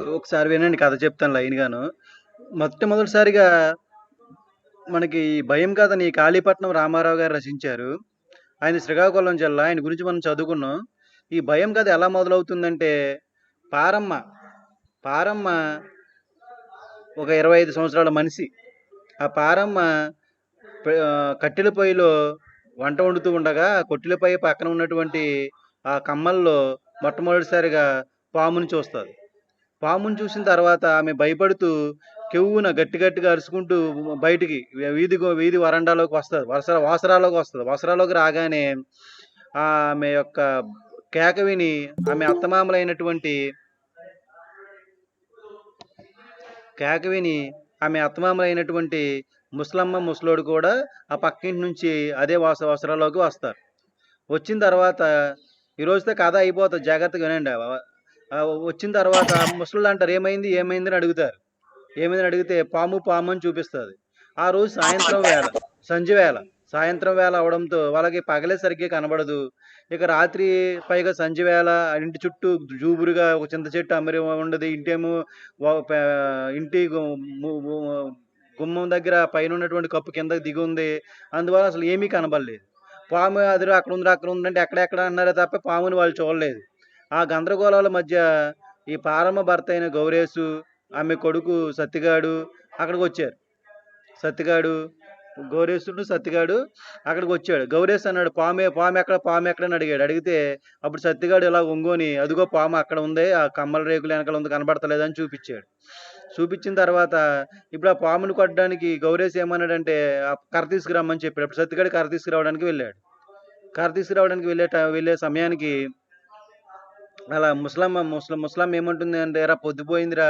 ఒకసారి వినండి కథ చెప్తాను లైన్‌గాను. మొట్టమొదటిసారిగా మనకి ఈ భయం కథని కాళీపట్నం రామారావు గారు రచించారు. ఆయన శ్రీకాకుళం జిల్లా. ఆయన గురించి మనం చదువుకున్నాం. ఈ భయం కథ ఎలా మొదలవుతుందంటే, పారమ్మ, పారమ్మ ఒక 25 సంవత్సరాల మనిషి. ఆ పారమ్మ కట్టెల పొయ్యిలో వంట వండుతూ ఉండగా, కట్టెల పొయ్యి పక్కన ఉన్నటువంటి ఆ కమ్మల్లో మొట్టమొదటిసారిగా పాముని చూస్తది. పాముని చూసిన తర్వాత ఆమె భయపడుతూ కెవ్వున గట్టి గట్టిగా అరుచుకుంటూ బయటికి వీధి వరండాలోకి వస్తది. వాసరాలోకి వస్తది. వాసరాలోకి రాగానే ఆమె యొక్క కేక విని ఆమె అత్తమామలైనటువంటి కేక విని ఆమె అత్తమామలైనటువంటి ముసలమ్మ, ముసలోడు కూడా ఆ పక్కింటి నుంచి అదే వసరాలోకి వస్తారు. వచ్చిన తర్వాత ఈ రోజుతో కథ అయిపోతది. జాగ్రత్తగా వినండి. వచ్చిన తర్వాత ముసలోళ్ళు అంటారు, "ఏమైంది? ఏమైంది?" అని అడుగుతారు. ఏమైందని అడిగితే పాము, పాము అని చూపిస్తది. ఆ రోజు సాయంత్రం వేళ, సంజె వేళ, సాయంత్రం వేళ అవడంతో వాళ్ళకి పగలే సరిగ్గా కనబడదు. ఇక రాత్రి పైగా సంజె వేళ ఇంటి చుట్టూ జూబురుగా ఒక చింత చెట్టు అమరి ఉండదు. ఇంటేమో ఇంటి గుమ్మం దగ్గర పైనున్నటువంటి కప్పు కిందకి దిగుంది. అందువల్ల అసలు ఏమీ కనబడలేదు. పాము అదిగో అక్కడ ఉంది అంటే ఎక్కడెక్కడ అన్నారే తప్ప పాముని వాళ్ళు చూడలేదు. ఆ గందరగోళాల మధ్య ఈ పారమ్మ భర్త అయిన గౌరేసు, ఆమె కొడుకు సత్తిగాడు అక్కడికొచ్చారు. సత్తిగాడు, గౌరేసును సత్తిగాడు అక్కడికొచ్చాడు. గౌరేశ్ అన్నాడు, పామెక్కడ? పామెక్కడ? అని అడిగాడు. అడిగితే అప్పుడు సత్తిగాడు ఇలా ఒంగోని, అదిగో పాము అక్కడ ఉంది. ఆ కమ్మల రేకులు వెనకాల ఉంది కనబడతలేదని చూపిచ్చాడు. చూపిచ్చిన తర్వాత ఇప్పుడు ఆ పాముని కొట్టడానికి గౌరేశ్ ఏమన్నాడంటే కర్ర తీసుకురమ్మని చెప్పాడు. అప్పుడు సత్తిగాడు కర్ర తీసుకురావడానికి వెళ్ళాడు. కర్ర తీసుకురావడానికి వెళ్ళే సమయానికి అలా ముసలమ్మ ఏమంటుంది అంటే, "ఏరా పొద్దుపోయిందిరా,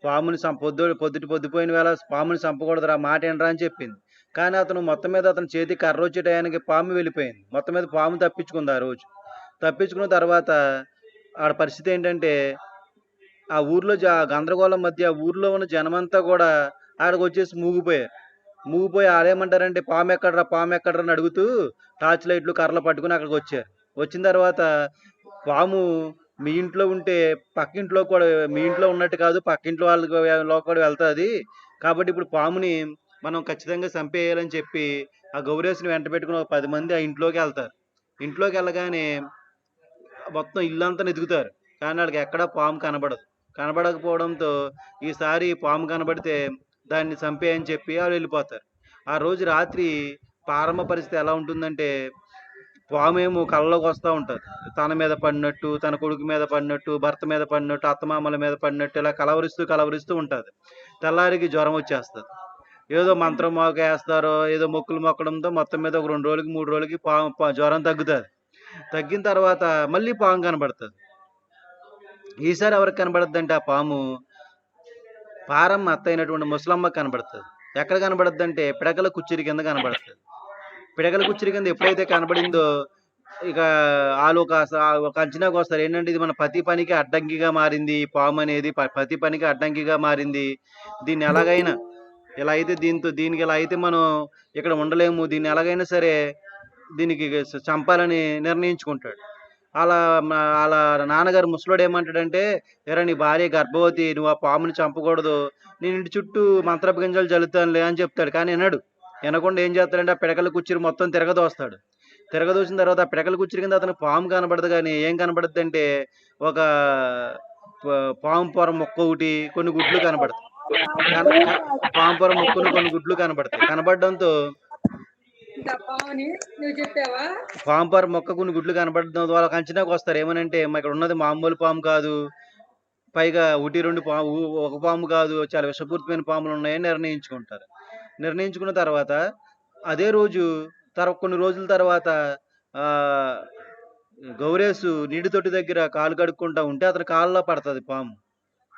పాముని పొద్దుపోయిన వేళ పాముని చంపకూడదురా, మాట వినరా" అని చెప్పింది. కానీ అతను మొత్తం మీద అతని చేతికి కర్ర వచ్చే టయానికి పాము వెళ్ళిపోయింది. మొత్తం మీద పాము తప్పించుకుంది ఆ రోజు. తప్పించుకున్న తర్వాత ఆడ పరిస్థితి ఏంటంటే, ఆ ఊర్లో గందరగోళం మధ్య ఊర్లో ఉన్న జనమంతా కూడా ఆడకొచ్చేసి మూగిపోయారు. మూగిపోయి ఆడేమంటారంటే, "పామెక్కడ్రా? పామెక్కడ్రా?" అని అడుగుతూ టార్చ్ లైట్లు, కర్రలు పట్టుకొని అక్కడికొచ్చారు. వచ్చిన తర్వాత పాము మీ ఇంట్లో ఉంటే పక్కింట్లో కూడా మీ ఇంట్లో ఉన్నట్టు కాదు, పక్కింట్లో లో కూడా వెళ్తాది. కాబట్టి ఇప్పుడు పాముని మనం ఖచ్చితంగా చంపేయాలని చెప్పి ఆ గౌరేశుని వెంట పెట్టుకుని ఒక 10 మంది ఆ ఇంట్లోకెళ్తారు. ఇంట్లోకెళ్ళగానే మొత్తం ఇల్లంతా వెతుకుతారు. కానీ ఆళ్ళకి ఎక్కడా పాము కనబడదు. కనబడకపోవడంతో ఈసారి పాము కనబడితే దాన్ని చంపేయని చెప్పి ఆళ్ళెళ్ళిపోతారు. ఆ రోజు రాత్రి పారమ్మ పరిస్థితి ఎలా ఉంటుందంటే, పామేమో కల్లోకి వస్తా ఉంటది. తన మీద పడినట్టు, తన కొడుకు మీద పడినట్టు, భర్త మీద పడినట్టు, అత్తమామల మీద పడినట్టు ఇలా కలవరిస్తూ ఉంటది. తెల్లారికి జ్వరం వచ్చేస్తది. ఏదో మంత్రం మోకేస్తారో, ఏదో మొక్కులు మొక్కడంతో మొత్తం మీద ఒక 2 రోజులకి, 3 రోజులకి జ్వరం తగ్గుతది. తగ్గిన తర్వాత మళ్ళీ పాము కనబడతది. ఈసారి ఎవరికి కనబడద్దంటే ఆ పాము పారమ్మ అత్త అయినటువంటి ముసలమ్మకి కనబడతది. ఎక్కడ కనబడద్దంటే పిడకల కుచ్చిరి కింద కనబడతది. పిడకల కుచ్చిరి కింద ఎప్పుడైతే కనబడిందో ఇక ఆళ్ళు ఒక అంచనాకొస్తారు. ఏంటంటే ఇది మన పతి పనికి అడ్డంకిగా మారింది. ఈ పామనేది పతి పనికి అడ్డంకిగా మారింది. దీన్ని ఎలాగైనా ఇలా అయితే దీనికి ఇలా అయితే మనం ఇక్కడ ఉండలేము. దీన్ని ఎలాగైనా సరే దీనికి చంపాలని నిర్ణయించుకుంటాడు. ఆళ్ళ నాన్నగారు ముసలోడు ఏమంటాడంటే, "ఏరా నీ భార్య గర్భవతి. నువ్వు ఆ పాముని చంపకూడదు. నేను ఇంటి చుట్టూ మంత్రపు గింజలు జల్లుతానులే" అని చెప్తాడు. కానీ ఇనడు. ఇనకుండా ఏం చేస్తాడంటే ఆ పిడకల కుచ్చిరి మొత్తం తిరగదోస్తాడు. తిరగదోసిన తర్వాత ఆ పిడకల కుచ్చిరి కింద అతనికి పాము కనబడదు గానీ ఏం కనబడుద్దంటే ఒక పాము పొర ముక్కొకటి, కొన్ని గుడ్లు కనబడతాయి. కన క పాము పొర ముక్కును కొన్ని గుడ్లు కనబడతాయి. కనబడడంతో పాము పొర మొక్క కొన్ని గుడ్లు కనబడడం వాళ్ళకి అంచనాకొస్తారు. ఏమనంటే ఇక్కడ ఉన్నది మామూలు పాము కాదు. పైగా 1, 2 ఒక పాము కాదు. చాలా విషపూరితమైన పాములున్నాయని నిర్ణయించుకుంటారు. నిర్ణయించుకున్న తర్వాత అదే రోజు కొన్ని రోజుల తర్వాత ఆహ్, గౌరేసు నీటి తొట్టి దగ్గర కాళ్ళు కడుక్కుంటా ఉంటే అతని కాళ్ళలో పడతది పాము.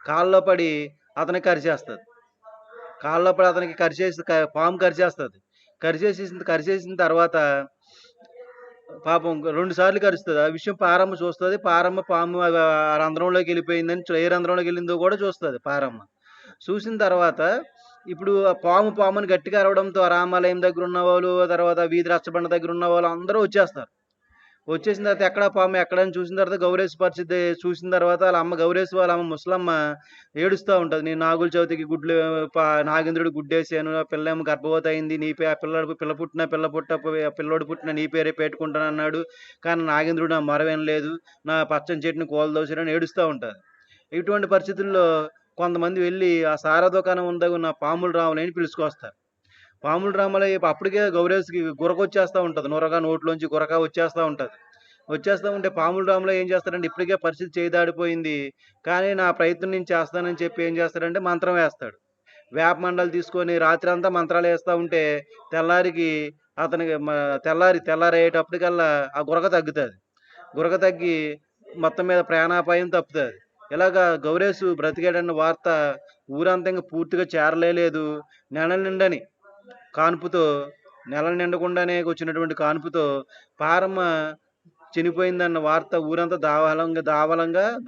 కాళ్ళలో పడి అతన్ని కరిచేస్తది. కాళ్ళలో పడి అతనికి పాము కరిచేస్తది. కరిచేసిన తర్వాత పాపం 2 సార్లు కరుస్తది. ఆ విషయం పారమ్మ చూస్తది. పాము ఆ రంధ్రంలోకి వెళ్ళిపోయిందని ఏ రంధ్రంలోకి వెళ్ళిందో కూడా చూస్తది పారమ్మ. చూసిన తర్వాత ఇప్పుడు ఆ పాముని గట్టిగా అరవడంతో ఆ రామాలయం దగ్గర ఉన్నవాళ్ళు, తర్వాత వీధి రచ్చబండ దగ్గర ఉన్నవాళ్ళు అందరూ వచ్చేస్తారు. వచ్చేసిన తర్వాత ఎక్కడా పాము ఎక్కడ అని చూసిన తర్వాత గౌరేశ్ పరిస్థితి చూసిన తర్వాత వాళ్ళ అమ్మ గౌరేశ్ వాళ్ళ అమ్మ ముసలమ్మ ఏడుస్తా ఉంటది. నేను నాగుల చవితికి గుడ్లు నాగేంద్రుడికి గుడ్డేసాను. ఆ పిల్లేమో గర్భవతి అయింది. ఆ పిల్లాడు ఆ పిల్లోడు పుట్టినా నీ పేరే పెట్టుకుంటానన్నాడు. కానీ నాగేంద్రుడు నా మొర వినలేదు. నా పచ్చని చెట్టుని కూలదోశాడని ఏడుస్తా ఉంటది. ఇటువంటి పరిస్థితుల్లో కొంతమంది వెళ్లి ఆ సారా దుకాణం ముందర ఉన్న పాములు రాములని పిలుచుకొస్తారు. పాములు రాములయ్య అప్పటికే గౌరేష్‌కి గురకొచ్చేస్తా ఉంటది. నురగ నోట్లోంచి గురక వచ్చేస్తా ఉంటది. వచ్చేస్తా ఉంటే పాములు రాములయ్య ఏం చేస్తాడంటే ఇప్పటికే పరిస్థితి చేయి దాటిపోయింది. కానీ నా ప్రయత్నం నేను చేస్తానని చెప్పి ఏం చేస్తాడంటే మంత్రం వేస్తాడు. వేప మండలు తీసుకొని రాత్రంతా మంత్రాలేస్తా ఉంటే తెల్లారికి అతనికి తెల్లారయ్యేటప్పటికల్లా ఆ గురక తగ్గుతది. గురక తగ్గి మొత్తం మీద ప్రాణాపాయం తప్పుతది. ఇలాగా గౌరేశు బ్రతికాడన్న వార్త ఊరంతా ఇంక పూర్తిగా చేరలేదు. నెలల నిండని కాన్పుతో నెలలు నిండకుండానే వచ్చినటువంటి కాన్పుతో పారమ్మ చనిపోయిందన్న వార్త ఊరంతా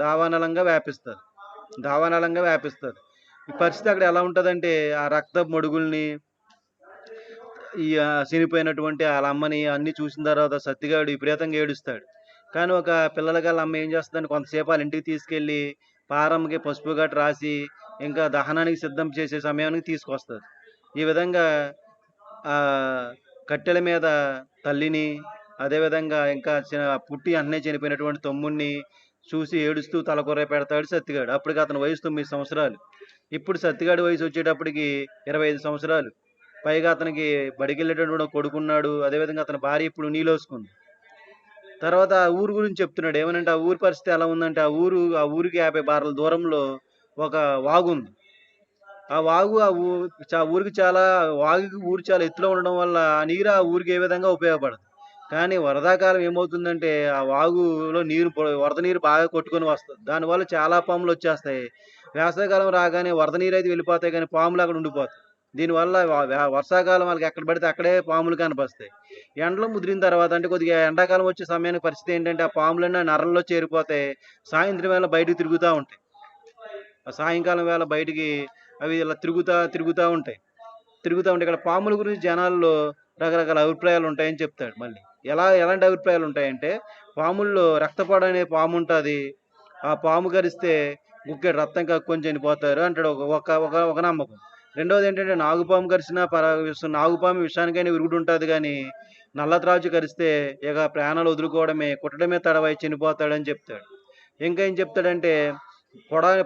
దావానలంగా వ్యాపిస్తది. ఈ పరిస్థితి అక్కడ ఎలా ఉంటదంటే ఆ రక్తపు మడుగుల్ని చనిపోయినటువంటి ఆళ్ళ అమ్మని అన్నీ చూసిన తర్వాత సత్తిగాడు విపరీతంగా ఏడుస్తాడు. కానీ ఒక పిల్లలకి ఆళ్ళ అమ్మ ఏం చేస్తదంటే కొంతసేపు ఆళ్ళ ఇంటికి తీసుకెళ్ళి పారమ్మకి పసుపు గట్ట రాసి ఇంకా దహనానికి సిద్ధం చేసే సమయానికి తీసుకొస్తది. ఈ విధంగా ఆహ్, కట్టెల మీద తల్లిని, అదేవిధంగా ఇంకా పుట్టి వెంటనే చనిపోయినటువంటి తమ్ముడిని చూసి ఏడుస్తూ తలకొర్ర పెడతాడు సత్తిగాడు. అప్పటికి అతని వయసు 9 సంవత్సరాలు. ఇప్పుడు సత్తిగాడి వయసొచ్చేటప్పటికి 25 సంవత్సరాలు. పైగా అతనికి బడికెళ్ళేటటువంటి ఒక కొడుకున్నాడు. అదేవిధంగా అతని భార్య ఇప్పుడు నీలోసుకుంది. తర్వాత ఆ ఊరు గురించి చెప్తున్నాడు. ఏమనంటే ఆ ఊరి పరిస్థితి ఎలా ఉందంటే ఆ ఊరికి 50 బారల దూరంలో ఒక వాగుంది. ఆ వాగు ఆ ఊ చ ఊరికి చాలా వాగుకి ఊరు చాలా ఎత్తులో ఉండడం వల్ల ఆ నీరు ఆ ఊరికి ఏ విధంగా ఉపయోగపడదు. కానీ వరదాకాలం ఏమవుతుందంటే ఆ వాగులో వరద నీరు బాగా కొట్టుకొని వస్తది. దానివల్ల చాలా పాములొచ్చేస్తాయి. వేసవికాలం రాగానే వరద నీరైతే వెళ్ళిపోతాయి గానీ పాములు అక్కడ ఉండిపోతాయి. దీనివల్ల వర్షాకాలం వాళ్ళకి ఎక్కడ పడితే అక్కడే పాములు కనిపిస్తాయి. ఎండలో ముదిరిన తర్వాత అంటే కొద్దిగా ఎండాకాలం వచ్చే సమయానికి పరిస్థితి ఏంటంటే ఆ పాములన్నీ ఆ నరల్లో చేరిపోతాయి. సాయంత్రం వేళ బయటకి తిరుగుతా ఉంటాయి. ఆ సాయంకాలం వేళ బయటికి అవి ఇలా తిరుగుతా ఉంటాయి. ఇక్కడ పాముల గురించి జనాల్లో రకరకాల అభిప్రాయాలుంటాయని చెప్తాడు మళ్ళీ. ఎలాంటి అభిప్రాయాలుంటాయంటే, పాముల్లో రక్తపాడు అనే పాముంటాది. ఆ పాము కరిస్తే గుక్కెడు రక్తం కక్కుకొని చనిపోతారు అంటాడు ఒక ఒక ఒక ఒక నమ్మకం. రెండోదేంటంటే, నాగుపాము కరిసినా నాగుపాము విషానికైనా విరుగుడుంటాది గానీ, నల్లత్రాచు కరిస్తే ఇక ప్రాణాలు వదులుకోవడమే, కుట్టడమే తడవై చనిపోతాడని చెప్తాడు. ఇంకా ఏం చెప్తాడంటే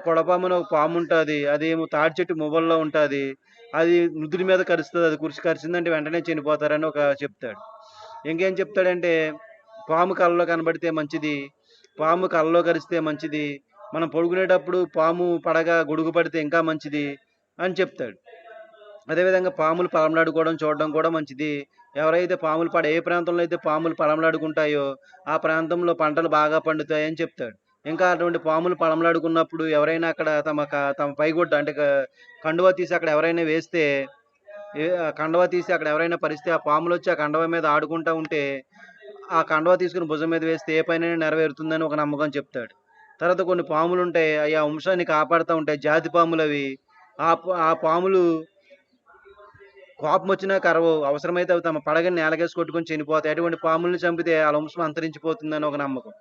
పొడపామని ఒక పాముంటాది. అదేమో తాటి చెట్టు మొవ్వల్లో ఉంటాది. అది నుదురు మీద కరుస్తది. అది కరిసిందంటే వెంటనే చనిపోతారని చెప్తాడు. ఇంకేం చెప్తాడంటే, పాము కలలో కనబడితే మంచిది. పాము కలలో కరిస్తే మంచిది. మనం పడుకునేటప్పుడు పాము పడగ గొడుగు పడితే ఇంకా మంచిది అని చెప్తాడు. అదేవిధంగా పాములు పలమలాడుకోవడం చూడడం కూడా మంచిది. ఎవరైతే ఏ ప్రాంతంలో అయితే పాములు పలమలాడుకుంటాయో, ఆ ప్రాంతంలో పంటలు బాగా పండుతాయని చెప్తాడు. ఇంకా అటువంటి పాములు పలమలాడుకున్నప్పుడు ఎవరైనా అక్కడ తమ పైగుడ్డ అంటే కండువా తీసి అక్కడ ఎవరైనా వేస్తే, కండువా తీసి అక్కడ ఎవరైనా పరిస్తే ఆ పాములొచ్చి ఆ కండువా మీద ఆడుకుంటా ఉంటే, ఆ కండువా తీసుకొని భుజం మీద వేస్తే ఏ పనైనా నెరవేరుతుందని ఒక నమ్మకం చెప్తాడు. తర్వాత కొన్ని పాములుంటాయి. అయి ఆ వంశాన్ని కాపాడుతా ఉంటాయి. జాతి పాములవి. ఆ పాములు కోపమొచ్చినా కరవవు. అవసరమైతే అవి తమ పడగని నేలకేసి కొట్టుకొని చనిపోతాయి. అటువంటి పాముల్ని చంపితే ఆళ్ళ వంశం అంతరించిపోతుందని ఒక నమ్మకం.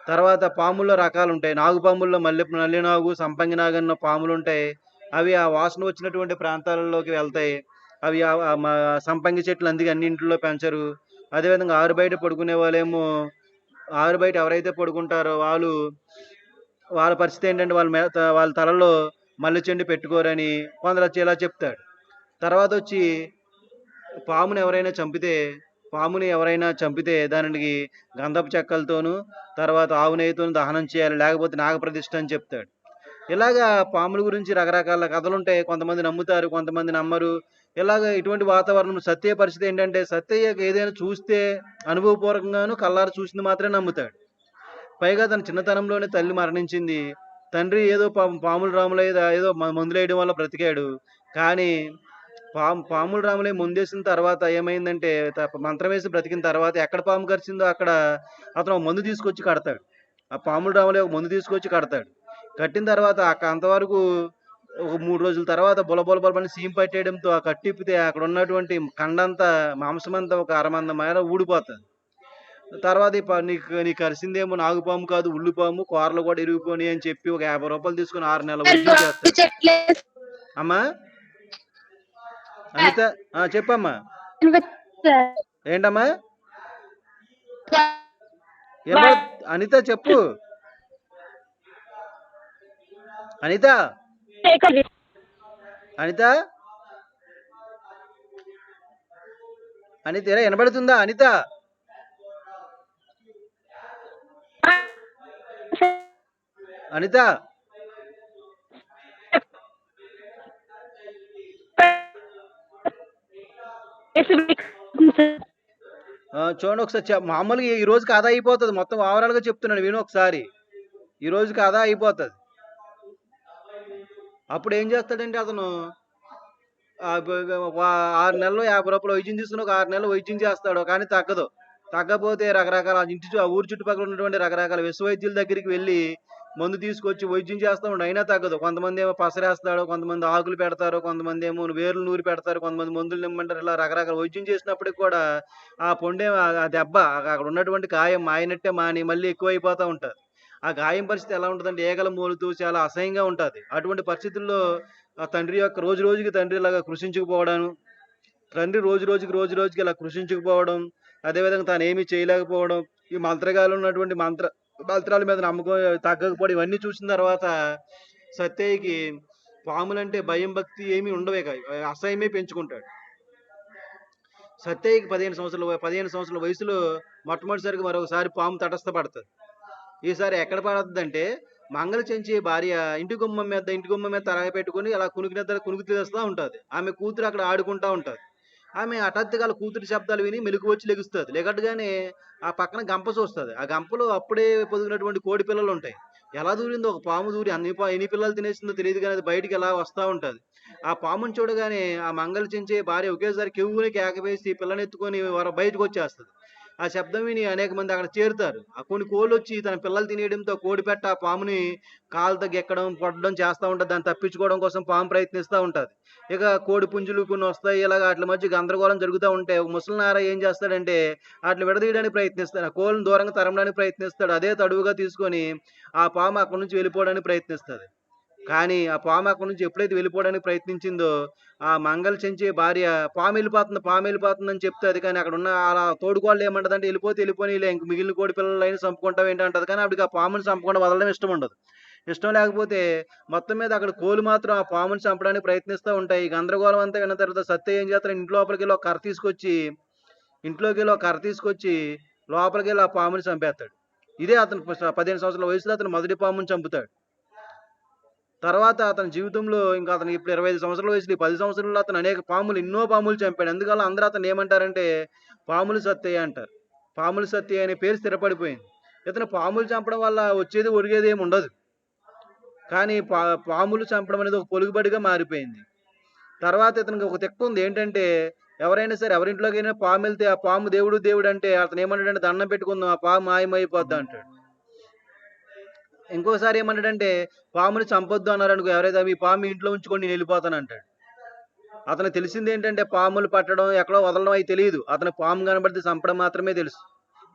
తర్వాత పాముల్లో రకాలుంటాయి. నాగుపాముల్లో నల్లినాగు, సంపంగి నాగన్న పాములుంటాయి. అవి ఆ వాసన వచ్చినటువంటి ప్రాంతాలలోకి వెళ్తాయి. అవి సంపంగి చెట్లు అందుకే అన్నింటిలో పెంచరు. అదేవిధంగా ఆరుబయట పడుకునే వాళ్ళేమో ఆరుబయట ఎవరైతే పడుకుంటారో వాళ్ళ పరిస్థితి ఏంటంటే వాళ్ళ తలలో మల్లె చెండు పెట్టుకోరని కొందరు ఇలా చెప్తాడు. తర్వాతొచ్చి పాముని ఎవరైనా చంపితే దానికి గంధపు చెక్కలతోనూ, తర్వాత ఆవు నెయ్యితోని దహనం చేయాలి. లేకపోతే నాగప్రతిష్ఠ అని చెప్తాడు. ఇలాగా పాముల గురించి రకరకాల కథలుంటాయి. కొంతమంది నమ్ముతారు, కొంతమంది నమ్మరు. ఇటువంటి వాతావరణం సత్తయ్య పరిస్థితి ఏంటంటే, సత్తయ్యకి ఏదైనా చూస్తే అనుభవపూర్వకంగాను కళ్ళారా చూసింది మాత్రమే నమ్ముతాడు. పైగా తన చిన్నతనంలోనే తల్లి మరణించింది. తండ్రి ఏదో పాములు రాములయ్య ఏదో మందులేయడం వల్ల బ్రతికాడు. కానీ పాములు రాములయ్య ముందేసిన తర్వాత ఏమైందంటే మంత్రం వేసి బ్రతికిన తర్వాత ఎక్కడ పాము కరిచిందో అక్కడ అతను ఒక మందు తీసుకొచ్చి కడతాడు. ఆ పాములు రాములయ్య ఒక మందు తీసుకొచ్చి కడతాడు. కట్టిన తర్వాత అంతవరకు ఒక 3 రోజుల తర్వాత బులబులబులమని సీము పట్టేయడంతో ఆ కట్టిప్పితే అక్కడ ఉన్నటువంటి కండంతా మాంసమంతా ఒక అరమందం మేర ఊడిపోతది. తర్వాత నీకు కరిసిందేమో నాగుపాము కాదు ఉల్లిపాము, కూరలు కూడా ఇరిగిపోయి అని చెప్పి ఒక 50 రూపాయలు తీసుకుని 6 నెలల వైద్యం చేస్తాడు. అమ్మా అనిత, చెప్పమ్మా. ఏంటమ్మా ఏమో అనిత చెప్పు. అనిత అనిత అనిత వినబడుతుందా అనిత? అనిత చూడండి ఒకసారి, మామూలుగా ఈ రోజుకి ఆదా అయిపోతుంది. మొత్తం ఓవరాల్ గా చెప్తున్నాను విను ఒకసారి. ఈ రోజుకి ఆదా అయిపోతుంది. అప్పుడు ఏం చేస్తాడంటే అతను 6 నెలలు 50 రూపాయలు వైద్యం తీసుకుని ఒక 6 నెలలు వైద్యం చేస్తాడు, కానీ తగ్గదు. తగ్గపోతే రకరకాల ఆ ఊరు చుట్టుపక్కల ఉన్నటువంటి రకరకాల విశ్వవైద్యుల దగ్గరికి వెళ్ళి మందు తీసుకొచ్చి వైద్యం చేస్తూ ఉంటాడు, అయినా తగ్గదు. కొంతమంది ఏమో పసరేస్తాడు, కొంతమంది ఆకులు పెడతారు, కొంతమంది ఏమో వేర్లు నూరి పెడతారు, కొంతమంది మందులు నిమ్మంటారు. ఇలా రకరకాల వైద్యం చేసినప్పటికి కూడా ఆ పొండే ఆ దెబ్బ అక్కడ ఉన్నటువంటి గాయం మాయనట్టే మాని మళ్ళీ ఎక్కువైపోతూ ఉంటుంది. ఆ గాయం పరిస్థితి ఎలా ఉంటుందంటే ఈగలు మూలుతూ చాలా అసహ్యంగా ఉంటుంది. అటువంటి పరిస్థితుల్లో ఆ తండ్రి యొక్క రోజు రోజుకి తండ్రి ఇలాగా కృషించుకుపోవడం, తండ్రి రోజు రోజుకి ఇలా కృషించుకుపోవడం, అదేవిధంగా తాను ఏమీ చేయలేకపోవడం, ఈ మంత్రగాలు ఉన్నటువంటి మంత్రాల మీద నమ్మకం తగ్గకపోవడం, ఇవన్నీ చూసిన తర్వాత సత్యయ్యకి పాములంటే భయం భక్తి ఏమీ ఉండవే కాదు, అసహ్యమే పెంచుకుంటాడు. సత్యయ్యకి 15 సంవత్సరాల వయసులో మొట్టమొదటిసారిగా మరొకసారి పాము తటస్థపడుతుంది. ఈసారి ఎక్కడ పడుతుందంటే మంగళ చెంచే భార్య ఇంటి గుమ్మం మీద తలగ పెట్టుకుని అలా కునుకు తీస్తూ ఉంటుంది. ఆమె కూతురు అక్కడ ఆడుకుంటా ఉంటుంది. ఆమె హఠాత్తుగా కూతురి శబ్దాలు విని మెలకు వచ్చి లెగుస్తుంది. లెగట్టుగానే ఆ పక్కన గంప చూస్తుంది. ఆ గంపలో అప్పుడే పొదిగినటువంటి కోడి పిల్లలు ఉంటాయి. ఎలా దూరిందో ఒక పాము దూరి ఎన్ని పిల్లలు తినేసిందో తెలియదు, కానీ అది బయటికి ఎలా వస్తూ ఉంటుంది. ఆ పాముని చూడగానే ఆ మంగళ చెంచే భార్య ఒకేసారి కెవ్వుని కేక వేసి పిల్లనెత్తుకొని బయటకు వచ్చేస్తుంది. ఆ శబ్దం విని అనేక మంది అక్కడ చేరుతారు. ఆ కొన్ని కోళ్ళు వచ్చి తన పిల్లలు తినేయడంతో కోడిపెట్ట ఆ పాముని కాలుతో గెక్కడం కొట్టడం చేస్తూ ఉంటుంది. దాన్ని తప్పించుకోవడం కోసం పాము ప్రయత్నిస్తూ ఉంటుంది. ఇక కోడి పుంజులు కొన్ని వస్తాయి. ఇలాగ వాటి మధ్య గందరగోళం జరుగుతూ ఉంటే ఒక ముసలినార ఏం చేస్తాడంటే వాటిని విడదీయడానికి ప్రయత్నిస్తాడు. ఆ కోళ్ళని దూరంగా తరమడానికి ప్రయత్నిస్తాడు. అదే తడువుగా తీసుకొని ఆ పాము అక్కడి నుంచి వెళ్ళిపోవడానికి ప్రయత్నిస్తుంది. కానీ ఆ పాము అక్కడి నుంచి ఎప్పుడైతే వెళ్ళిపోవడానికి ప్రయత్నించిందో ఆ మంగళ చెంచే భార్య పాము వెళ్ళిపోతుంది అని చెప్తుంది. కానీ అక్కడ ఉన్న అలా తోడుకోళ్ళు ఏమంటదంటే వెళ్ళిపోనీలే, ఇంక మిగిలిన కోడి పిల్లలైనా చంపుకుంటాం ఏంటి అంటది. కానీ ఆవిడకి ఆ పాముని చంపకుండా వదలడం ఇష్టం ఉండదు. ఇష్టం లేకపోతే మొత్తం మీద అక్కడ కోళ్ళు మాత్రం ఆ పాముని చంపడానికి ప్రయత్నిస్తూ ఉంటాయి. ఈ గందరగోళం అంతా విన్న తర్వాత సత్య ఏం చేస్తాడు, ఇంట్లోకి వెళ్ళి ఒక కర్ర తీసుకొచ్చి లోపలికి వెళ్ళి ఆ పాముని చంపేస్తాడు. ఇదే అతను 15 సంవత్సరాల వయసులో అతను మొదటి పాముని చంపుతాడు. తర్వాత అతని జీవితంలో ఇంకా అతను ఇప్పుడు 25 సంవత్సరాల వయసులో ఈ 10 సంవత్సరాల్లో అతను ఎన్నో పాములు చంపాడు. అందువల్ల అందరూ అతను ఏమంటారంటే పాములు సత్తయ్య అంటారు. పాములు సత్తయ్య అనే పేరు స్థిరపడిపోయింది. ఇతను పాములు చంపడం వల్ల వచ్చేది ఒరిగేది ఏమి ఉండదు, కానీ పాములు చంపడం అనేది ఒక పొలుగుబడిగా మారిపోయింది. తర్వాత ఇతనికి ఒక తిక్క ఉంది, ఏంటంటే ఎవరైనా సరే ఎవరింట్లోకైనా పాము వెళ్తే ఆ పాము దేవుడు అంటే అతను ఏమంటాడంటే దండం పెట్టుకుందాం ఆ పాము మాయమైపోద్ది అంటాడు. ఇంకోసారి ఏమంటాడంటే పాముని చంపొద్దు అన్నారు అనుకో ఎవరైతే, ఈ పాము ఇంట్లో ఉంచుకొని నేను వెళ్ళిపోతాను అంటాడు. అతను తెలిసింది ఏంటంటే పాములు పట్టడం ఎక్కడో వదలడం అవి తెలియదు. అతను పాము కనబడితే చంపడం మాత్రమే తెలుసు.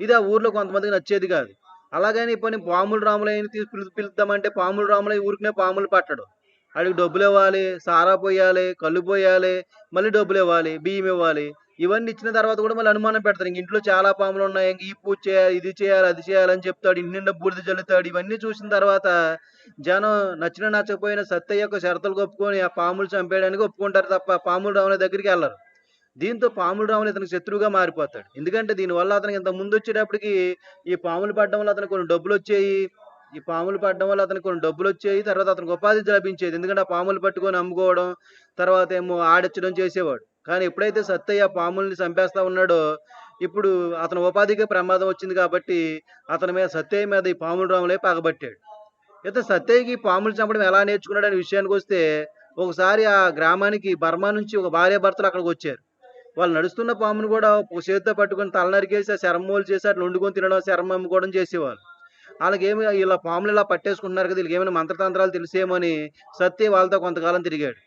ఇది ఆ ఊర్లో కొంతమందికి నచ్చేది కాదు. అలాగని ఇప్పుడు పాములు రాములైన పిలుద్దామంటే పాములు రాములై ఊరికనే పాములు పట్టడు. వాడికి డబ్బులు ఇవ్వాలి, సారా పోయాలి, కళ్ళు పోయాలి, మళ్ళీ డబ్బులు ఇవ్వాలి, బియ్యం ఇవ్వాలి. ఇవన్నీ ఇచ్చిన తర్వాత కూడా మళ్ళీ అనుమానం పెడతారు. ఇంక ఇంట్లో చాలా పాములు ఉన్నాయి, ఇంక ఈ పూజ చేయాలి, ఇది చేయాలి, అది చేయాలని చెప్తాడు. ఇంటి నిండా బూడిద జల్లుతాడు. ఇవన్నీ చూసిన తర్వాత జనం నచ్చకపోయినా సత్తయ్య యొక్క షరతులు ఒప్పుకొని ఆ పాములు చంపేయడానికి ఒప్పుకుంటారు తప్ప పాములు రాముల దగ్గరికి వెళ్ళరు. దీంతో పాములు రాములు ఇతనికి శత్రువుగా మారిపోతాడు. ఎందుకంటే దీనివల్ల అతనికి ఇంత ముందు వచ్చేటప్పటికి ఈ పాములు పడడం వల్ల అతనికి కొన్ని డబ్బులు వచ్చాయి. తర్వాత అతనికి ఉపాధి లభించేది. ఎందుకంటే ఆ పాములు పట్టుకొని అమ్ముకోవడం, తర్వాత ఏమో ఆడించడం చేసేవాడు. కానీ ఎప్పుడైతే సత్తయ్య పాముల్ని చంపేస్తా ఉన్నాడో ఇప్పుడు అతని ఉపాధికే ప్రమాదం వచ్చింది కాబట్టి అతని మీద సత్తయ్య మీద ఈ పాములు రాములే పగబట్టాడు. అయితే సత్తయ్యకి పాములు చంపడం ఎలా నేర్చుకున్నాడు అనే విషయానికి వస్తే, ఒకసారి ఆ గ్రామానికి బర్మా నుంచి ఒక భార్యాభర్తలు అక్కడికి వచ్చారు. వాళ్ళు నడుస్తున్న పామును కూడా ఒక చేతితో పట్టుకొని తల నరికేసి ఆ చర్మమూలు చేసి అట్లా వండుకొని తినడం, చర్మం అమ్ముకోవడం చేసేవాళ్ళు. వాళ్ళకేమి ఇలా పాములు ఇలా పట్టేసుకుంటున్నారు కదా, వీళ్ళకి ఏమైనా మంత్రతంత్రాలు తెలిసేమో అని సత్య వాళ్ళతో కొంతకాలం తిరిగాడు.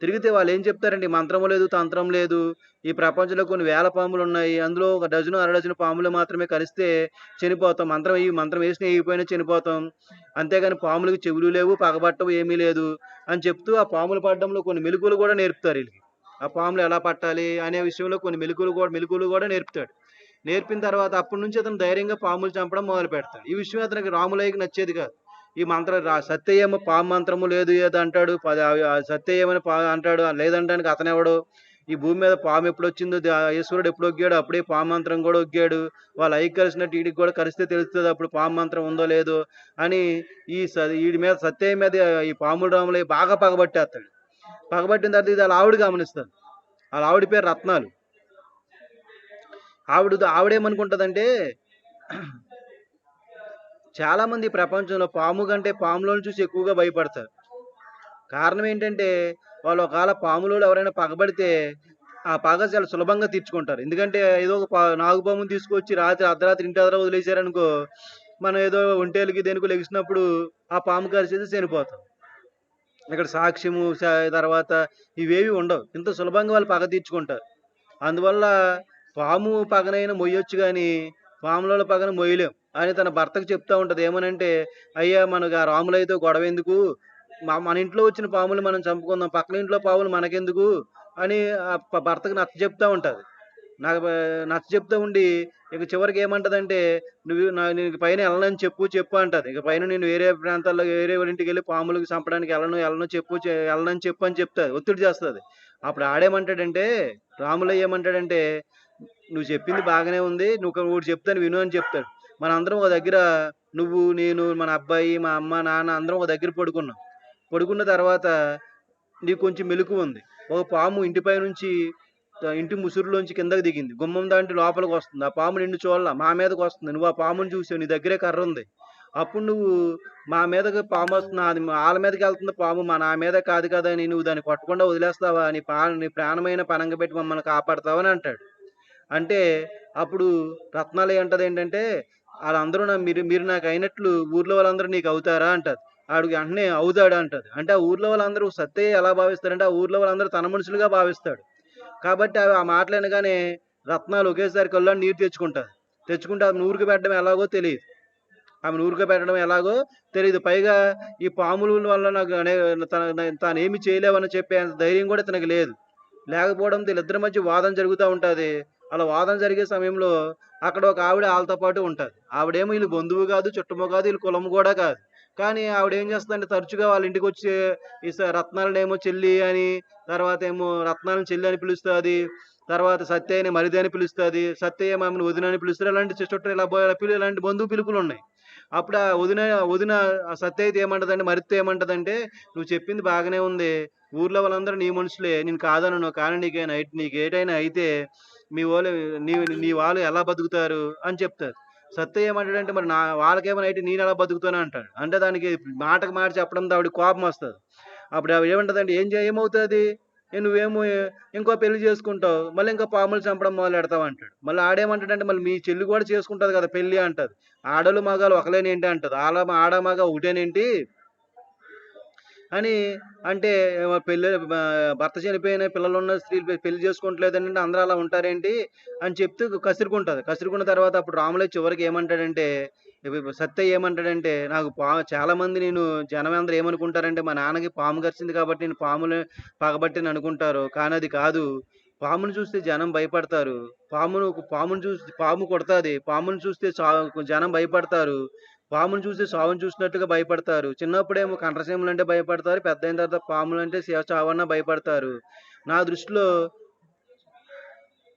తిరిగితే వాళ్ళేం చెప్తారండి, మంత్రము లేదు, తంత్రం లేదు. ఈ ప్రపంచంలో కొన్ని వేల పాములున్నాయి. అందులో ఒక డజను, అర డజను పాములు మాత్రమే కరిస్తే చనిపోతాం. మంత్రం వేసినా ఎయకపోయినా చనిపోతాం. అంతేగాని పాములకి చెవులు లేవు, పగబట్టవు ఏమీ లేదు అని చెప్తూ ఆ పాములు పట్టడంలో కొన్ని మెళకువలు గూడా నేర్పుతారు ఈళ్ళకి. ఆ పాములు ఎలా పట్టాలి అనే విషయంలో కొన్ని మెళకువలు గూడా నేర్పుతాడు. నేర్పిన తర్వాత అప్పటి నుంచి అతను ధైర్యంగా పాములు చంపడం మొదలుపెడతాడు. ఈ విషయం అతనికి రాములయ్యకి నచ్చేది కాదు. ఈ మంత్రం సత్య ఏమో పాము మంత్రము లేదు ఏదో అంటాడు. సత్య ఏమని అంటాడు. లేదంటానికి అతనెవడు? ఈ భూమి మీద పాము ఎప్పుడొచ్చిందో, ఈశ్వరుడు ఎప్పుడు ఒగ్గాడో అప్పుడే పాము మంత్రం కూడా ఒగ్గాడు. వాళ్ళు అయ్యకి కలిసినట్టు ఈడికి కూడా కలిస్తే తెలుస్తుంది అప్పుడు పాము మంత్రం ఉందో లేదో అని ఈడి మీద సత్యయ్య మీద ఈ పాముల రాములయ్య బాగా పగబట్టేస్తాడు. పగబట్టిన తర్వాత ఇది వాళ్ళ ఆవిడ గమనిస్తుంది. వాళ్ళ ఆవిడ పేరు రత్నాలు. ఆవిడేమనుకుంటదంటే, చాలా మంది ఈ ప్రపంచంలో పాము కంటే పాములను చూసి ఎక్కువగా భయపడతారు. కారణం ఏంటంటే, వాళ్ళు ఒకవేళ పాములోళ్ళు ఎవరైనా పగబడితే ఆ పగ చాలా సులభంగా తీర్చుకుంటారు. ఎందుకంటే ఏదో ఒక నాగుపాముని తీసుకొచ్చి అర్ధరాత్రి ఇంటి ఎదుర వదిలేశారనుకో, మనం ఏదో ఒంటేలకి దేనికో లెగిసినప్పుడు ఆ పాము కరిచేసి చనిపోతాం. ఇక్కడ సాక్ష్యము తర్వాత ఇవేవి ఉండవు. ఇంత సులభంగా వాళ్ళు పగ తీర్చుకుంటారు. అందువల్ల పాము పగనైనా మొయ్యొచ్చు గాని, పాములోళ్ళ పగన మొయ్యలేం అని తన భర్తకు చెప్తా ఉంటది. ఏమనంటే, "అయ్యా మనకు ఆ రాములయ్యతో గొడవెందుకు? మన ఇంట్లో వచ్చిన పాములు మనం చంపుకుందాం. పక్కన ఇంట్లో పాములు మనకెందుకు?" అని భర్తకు నచ్చజెప్తా ఉంటది. నాకు నచ్చజెప్తా ఉండి ఇక చివరికి ఏమంటదంటే, నేను ఇక పైన ఎళ్ళనని చెప్పు అంటది. ఇక పైన నేను వేరే ప్రాంతాల్లో వేరే వాళ్ళ ఇంటికెళ్ళి పాములకి చంపడానికి ఎళ్ళను ఎళ్ళనని చెప్పు అని చెప్తది. ఒత్తిడి చేస్తది. అప్పుడు ఆడేమంటాడంటే, రాములయ్య ఏమంటాడంటే, "నువ్వు చెప్పింది బాగానే ఉంది. నువ్వు ఒకటి చెప్తాను విను" అని చెప్తాడు. మనందరం ఒక దగ్గర, నువ్వు, నేను, మన అబ్బాయి, మా అమ్మ, నాన్న అందరం ఒక దగ్గర పడుకున్నాం. పడుకున్న తర్వాత నీకు కొంచెం మెలకువ ఉంది. ఒక పాము ఇంటిపై నుంచి ఇంటి ముసురులోంచి కిందకి దిగింది. గుమ్మం దాటి లోపలికొస్తుంది. ఆ పాము నిన్ను చూడలా. మా మీదకొస్తుంది. నువ్వు ఆ పాముని చూసావు. నీ దగ్గరే కర్రుంది. అప్పుడు నువ్వు మా మీదకి పామొస్తుంది. అది ఆళ్ళ మీదకెళ్తుంది పాము. నా మీద కాదు కదా అని నువ్వు దాన్ని కొట్టకుండా వదిలేస్తావా? నీ ప్రాణమైన పణంగా పెట్టి మమ్మల్ని కాపాడతావా అని అంటాడు. అంటే అప్పుడు రత్నాలయ్య అంటదేంటంటే, ఆళ్ళందరూ మీరు నాకయినట్లు ఊర్లో వాళ్ళందరూ నీకవుతారా అంటది. ఆడికి వెంటనే అవుతాడు అంటది. అంటే ఆ ఊర్లో వాళ్ళందరూ సత్తయ్య ఎలా భావిస్తారంటే, ఆ ఊర్లో వాళ్ళందరూ తన మనుషులుగా భావిస్తాడు. కాబట్టి ఆ మాటలు వినగానే రత్నాలు ఒకేసారి కళ్ళలో నీరు తెచ్చుకుంటది. తెచ్చుకుంటే ఆమె నూరిక పెట్టడం ఎలాగో తెలీదు. పైగా ఈ పాముల వల్ల నాకు తానేమి చేయలేవని చెప్పే అంత ధైర్యం కూడా ఇతనికి లేదు. లేకపోవడంతో వీళ్ళిద్దరి మధ్య వాదన జరుగుతా ఉంటది. అలా వాదన జరిగే సమయంలో అక్కడ ఒక ఆవిడ ఆళ్ళతో పాటు ఉంటది. ఆవిడేమో ఈళ్ళు బంధువు కాదు, చుట్టము కాదు, ఈళ్ళ కులము గూడా కాదు. కానీ ఆవిడేం చేస్తదంటే తరచుగా వాళ్ళ ఇంటికొచ్చి రత్నాలనేమో చెల్లి అని, తర్వాతేమో రత్నాలను చెల్లి అని పిలుస్తది. తర్వాత సత్యయ్యని మరిది అని పిలుస్తది. సత్యయ్య ఆమెను వదిన అని పిలుస్తారు. ఇలాంటి ఇలాంటి బంధువు పిలుపులున్నాయి. అప్పుడు ఆ వదిన ఆ సత్యయితే ఏమంటదంటే, మరిదితో ఏమంటదంటే, "నువ్వు చెప్పింది బాగానే ఉంది. ఊర్లో వాళ్ళందరూ నీ మనుషులే. నేను కాదనను. కానీ నీకేటైనా అయితే మీ వోళ్ళు నీ నీ వాళ్ళు ఎలా బతుకుతారు" అని చెప్తది. సత్తయ్య ఏమంటాడంటే, "మరి వాళ్ళకేమైనా అయితే నేనెలా బతుకుతాను" అంటాడు. అంటే దానికి మాటకు మాట చెప్పడంతో ఆవిడకి కోపమొస్తది. అప్పుడు ఆవిడ ఏమంటదంటే, ఏమవుతది? నువ్వేమో ఇంకో పెళ్లి చేసుకుంటావు. మళ్ళీ ఇంకో పాములు చంపడం మొదలెడతావు అంటాడు. మళ్ళీ ఆడేమంటాడంటే, "మళ్ళీ మీ చెల్లి కూడా చేసుకుంటది కదా పెళ్లి" అంటది. "ఆడోళ్ళు, మగాళ్ళు ఒకలేనేంటి" అంటది. ఆడ మగ ఒకటేనేంటి అని అంటే, భర్త చనిపోయిన పిల్లలున్న స్త్రీలు పెళ్లి చేసుకుంటలేదనంటే అందరూ అలా ఉంటారేంటి అని చెప్తూ కసురుకుంటది. కసురుకున్న తర్వాత అప్పుడు రాములయ్య చివరికి ఏమంటాడంటే, సత్తయ్య ఏమంటాడంటే, నాకు చాలా మంది జనమందరూ ఏమనుకుంటారంటే, మా నాన్నకి పాము కరిచింది కాబట్టి నేను పగబట్టాను అనుకుంటారు. కానీ అది కాదు. పాముని చూస్తే జనం భయపడతారు. పాముని చూసి పాము కొడతాది. పాముని చూస్తే జనం భయపడతారు. పాముని చూసి సావును చూసినట్టుగా భయపడతారు. చిన్నప్పుడేమో కంఠసీమలంటే భయపడతారు. పెద్దయిన తర్వాత పాములంటే చావన్నా భయపడతారు. నా దృష్టిలో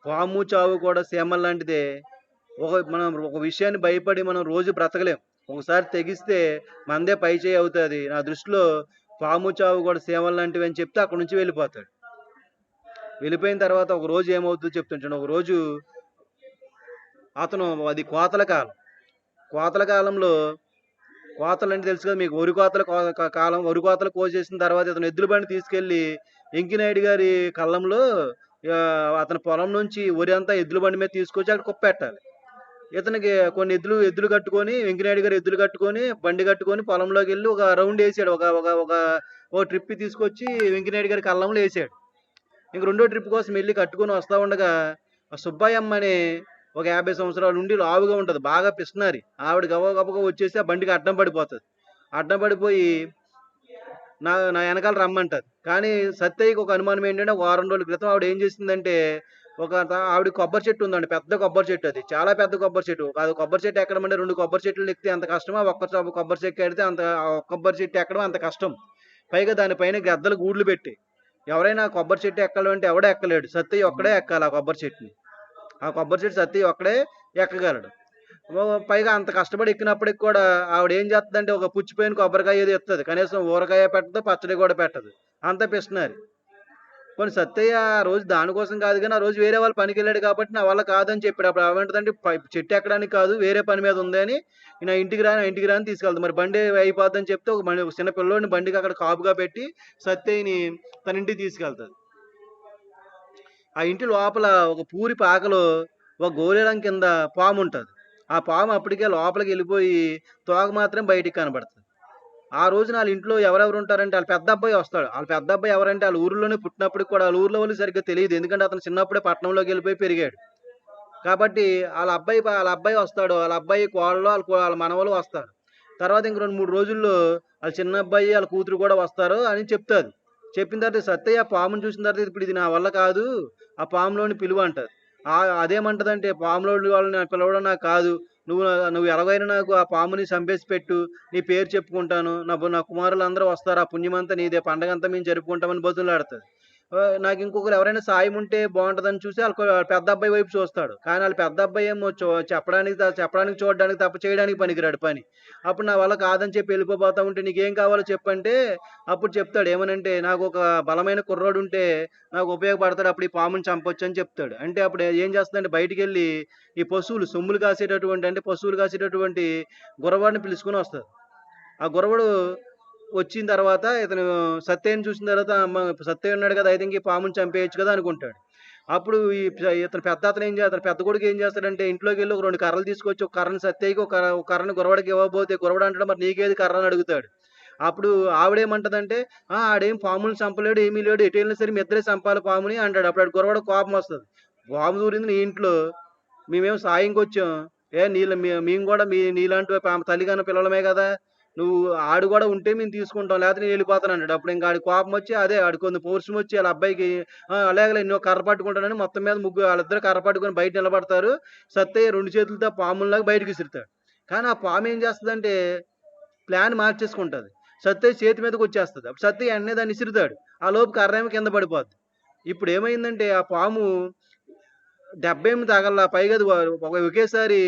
పాము, చావు కూడా సీమల్లాంటిదే. మనం ఒక విషయాన్ని భయపడి మనం రోజు బ్రతకలేం. ఒకసారి తెగిస్తే మనదే పైచేయి అవుతది. నా దృష్టిలో పాము, చావు కూడా సీమల్లాంటివి అని చెప్తే అక్కడి నుంచి వెళ్ళిపోతాడు. వెళ్ళిపోయిన తర్వాత ఒక రోజు ఏమవుద్దో చెప్తాను చూడండి. ఒకరోజు అది కోతల కాలం. కోతల కాలంలో కోతలంటే తెలుసు కదా మీకు. వరి కోతలు కోసేసిన తర్వాత ఇతను ఎద్దుల బండి తీసుకెళ్ళి ఎంకినాయుడు గారి కళ్ళంలో అతని పొలం నుంచి వరి అంతా ఎద్దుల బండి మీద తీసుకొచ్చి అక్కడ కుప్పెట్టాలి. ఇతనికి కొన్ని ఎద్దులు కట్టుకొని వెంకినాయుడు గారు ఎద్దులు కట్టుకొని బండి కట్టుకొని పొలంలోకి వెళ్ళి ఒక రౌండ్ వేసాడు. ఒక ఒక ఒక ఓ ట్రిప్ తీసుకొచ్చి వెంకినాయుడు గారి కళ్ళంలో వేసాడు. ఇంక రెండో ట్రిప్ కోసం వెళ్ళి కట్టుకొని వస్తా ఉండగా ఆ సుబ్బయ్యమ్మ అనే ఒక 50 సంవత్సరాలు ఉండి లావుగా ఉంటది. బాగా పిసినారి. ఆవిడ గబగబగా వచ్చేసి ఆ బండికి అడ్డం పడిపోతది. అడ్డం పడిపోయి నా వెనకాల రమ్మంటది. కానీ సత్యయ్యకి ఒక అనుమానం ఏంటంటే, ఒక వారం రోజుల క్రితం ఆవిడ ఏం చేసిందంటే, ఆవిడ కొబ్బరి చెట్టు ఉందండి. పెద్ద కొబ్బరి చెట్టు అది. చాలా పెద్ద కొబ్బరి చెట్టు. అది కొబ్బరి చెట్టు ఎక్కడమంటే 2 కొబ్బరి చెట్లు ఎక్కితే ఎంత కష్టమో, కొబ్బరి చెట్టు ఎక్కితే ఆ ఒక్క కొబ్బరి చెట్టు ఎక్కడం అంత కష్టం. పైగా దానిపైన గద్దలు గూడ్లు పెట్టి. ఎవరైనా కొబ్బరి చెట్టు ఎక్కాలంటే ఎవడో ఎక్కలేడు. సత్తయ్య ఒక్కడే ఎక్కాలి ఆ కొబ్బరి చెట్టుని. ఆ కొబ్బరి చెట్టు సత్తయ్య ఒక్కడే ఎక్కగలడు. పైగా అంత కష్టపడి ఎక్కినప్పటికి కూడా ఆవిడ ఏం చేస్తుందంటే ఒక పుచ్చిపోయిన కొబ్బరికాయ ఏదో ఇస్తుంది. కనీసం ఊరగాయ పెట్టదు, పచ్చడి కూడా పెట్టదు. అంత పిసినారి. కొన్ని సత్తయ్య ఆ రోజు దానికోసం కాదు కానీ ఆ రోజు వేరే వాళ్ళు పనికి వెళ్ళాడు కాబట్టి నా వల్ల కాదని చెప్పాడు. అప్పుడు ఏమంటదంటే చెట్టు ఎక్కడానికి కాదు వేరే పని మీద ఉంది అని నా ఇంటికి రాని తీసుకెళ్తాను. మరి బండి అయిపోద్దని చెప్తే ఒక చిన్న పిల్లోడిని బండికి అక్కడ కాపుగా పెట్టి సత్తయ్యని తన ఇంటికి తీసుకెళ్తాది. ఆ ఇంటి లోపల ఒక పూరి పాకలో ఒక గోళీలం కింద పాము ఉంటది. ఆ పాము అప్పటికే లోపలికి వెళ్ళిపోయి తోక మాత్రం బయటికి కనబడుతుంది. ఆ రోజున ఆళ్ళ ఇంట్లో ఎవరెవరు ఉంటారంటే ఆళ్ళ పెద్ద అబ్బాయి వస్తాడు. ఆళ్ళ పెద్ద అబ్బాయి ఎవరంటే ఆళ్ళ ఊరిలోనే పుట్టినప్పటికి కూడా ఆళ్ళ ఊర్లో వాళ్ళకి సరిగ్గా తెలీదు. ఎందుకంటే అతను చిన్నప్పుడే పట్టణంలోకి వెళ్ళిపోయి పెరిగాడు. కాబట్టి ఆళ్ళ అబ్బాయి వస్తాడు. ఆళ్ళ అబ్బాయి కోడలు, ఆళ్ళ మనవలు వస్తారు. తర్వాత ఇంక 2, 3 రోజుల్లో ఆళ్ళ చిన్న అబ్బాయి, ఆళ్ళ కూతురు కూడా వస్తారు అని చెప్తాది. చెప్పిన తర్వాత సత్తయ్య ఆ పాముని చూసిన తర్వాత ఇప్పుడు ఇది నా వల్ల కాదు. ఆ పాములోని పిలువు అంటది. అదేమంటదంటే పాములోని వాళ్ళని పిలవడం నాకు కాదు. నువ్వు ఎలాగైనా నాకు ఆ పాముని చంపేసి పెట్టు. నీ పేరు చెప్పుకుంటాను. నా కుమారులందరూ వస్తారు. ఆ పుణ్యమంతా నీదే. పండగంతా మేము జరుపుకుంటామని బతులాడతది. నాకు ఇంకొకరు ఎవరైనా సాయం ఉంటే బావుంటదని చూసి ఆళ్ళ పెద్ద అబ్బాయి వైపు చూస్తాడు. కానీ ఆళ్ళ పెద్ద అబ్బాయి ఏమో చెప్పడానికి చూడడానికి తప్ప చేయడానికి పనికిరాడు పని. అప్పుడు నా వల్ల కాదని చెప్పి వెళ్ళిపోతా ఉంటే నీకేం కావాలో చెప్పంటే అప్పుడు చెప్తాడు. ఏమనంటే నాకొక బలమైన కుర్రోడుంటే నాకు ఉపయోగపడతాడు. అప్పుడు ఈ పాముని చంపొచ్చని చెప్తాడు. అంటే అప్పుడు ఏం చేస్తదంటే బయటికెళ్ళి ఈ పశువులు సొమ్ములు కాసేటటువంటి అంటే పశువులు కాసేటటువంటి గురవాడిని పిలుచుకొని వస్తది. ఆ గురవుడు వచ్చిన తర్వాత ఇతను సత్యని చూసిన తర్వాత అమ్మ సత్య ఉన్నాడు కదా! అయితే ఇంక ఈ పాముని చంపేయొచ్చు కదా! అనుకుంటాడు. అప్పుడు ఇతను పెద్ద కొడుకు ఏం చేస్తాడంటే ఇంట్లోకెళ్ళి ఒక 2 కర్రలు తీసుకొచ్చి ఒక కర్రని సత్యకి ఒక కర్రని గురవడికి ఇవ్వబోతే గురవడు అంటాడు మరి నీకేది కర్ర అని అడుగుతాడు. అప్పుడు ఆవిడేమంటదంటే ఆడేం పాముని చంపలేడు ఏమీ లేడు ఎటెళ్ళినా సరే మీ ఇద్దరే చంపాలి పాముని అంటాడు. అప్పుడు ఆడు గురవడికి కోపం వస్తది. పాము దూరింది నీ ఇంట్లో మేమేమో సాయంకొచ్చాం. మేము గూడా నీలాంటి తల్లిగన్న పిల్లలమే గదా! నువ్వు ఆడు గూడా ఉంటే మేము తీసుకుంటాం. లేతే నేను ఎళ్ళిపోతానన్నాడు. అప్పుడు ఇంక ఆడికి కోపమొచ్చి ఆడికి కొంచెం పౌరుషమొచ్చి ఆళ్ళ అబ్బాయికి అలాగేలే నువ్వు కర్ర పట్టుకుంటానని మొత్తం మీద ఆళ్ళిద్దరూ కర్ర పట్టుకొని బయట నిలబడతారు. సత్తయ్య 2 చేతులతో పాముల్లాగా బయటకి విసురుతాడు. కానీ ఆ పాము ఏం చేస్తదంటే ప్లాన్ మార్చేసుకుంటది. సత్తయ్య చేతి మీదకొచ్చేస్తది. అప్పుడు సత్తయ్య వెంటనే దాన్ని ఇసురుతాడు. ఆ లోపు కర్రేమో కింద పడిపోద్ది. ఇప్పుడేమైందంటే ఆ పాము దెబ్బేమి తగల్లా. పైగా అది ఒకేసారి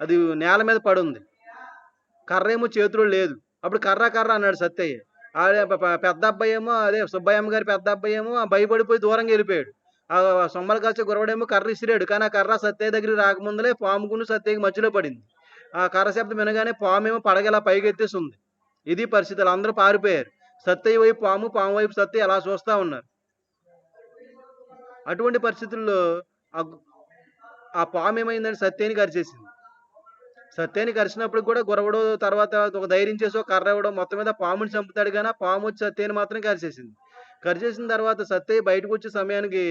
అది నేల మీద పడుంది. కర్రేమో చేతిలో లేదు. అప్పుడు కర్ర అన్నాడు సత్తయ్య. ఆడే పె పె పెద్ద అబ్బాయేమో అదే సుబ్బయ్యమ్మ గారి పెద్ద అబ్బాయేమో భయపడిపోయి దూరంగా ఎళ్ళిపోయాడు. సొమ్మలు కాల్చే కుర్రోడేమో కర్ర ఇసిరాడు. కానీ ఆ కర్ర సత్తయ్య దగ్గరికి రాకముందలే పాముకును సత్తయ్యకి మధ్యలో పడింది. ఆ కర్ర శబ్దం వినగానే పామేమో పడగ ఇలా పైకెత్తేసుంది. ఇది పరిస్థితి. ఆళ్ళందరూ పారిపోయారు. సత్తయ్య వైపు పాము, పాము వైపు సత్తయ్య అలా చూస్తా ఉన్నారు. అటువంటి పరిస్థితుల్లో ఆ గు ఆ పామేమైందంటే సత్యని కరిచేసింది. సత్యాన్ని కరిచినప్పటికి కూడా గురవడు తర్వాత ఒక ధైర్యం చేసి ఒక కర్ర ఇవ్వడం మొత్తం మీద పాముని చంపుతాడు గాని, ఆ పాము వచ్చి సత్యని మాత్రం కరిచేసింది. కరిచేసిన తర్వాత సత్తయ్య బయటకొచ్చే సమయానికి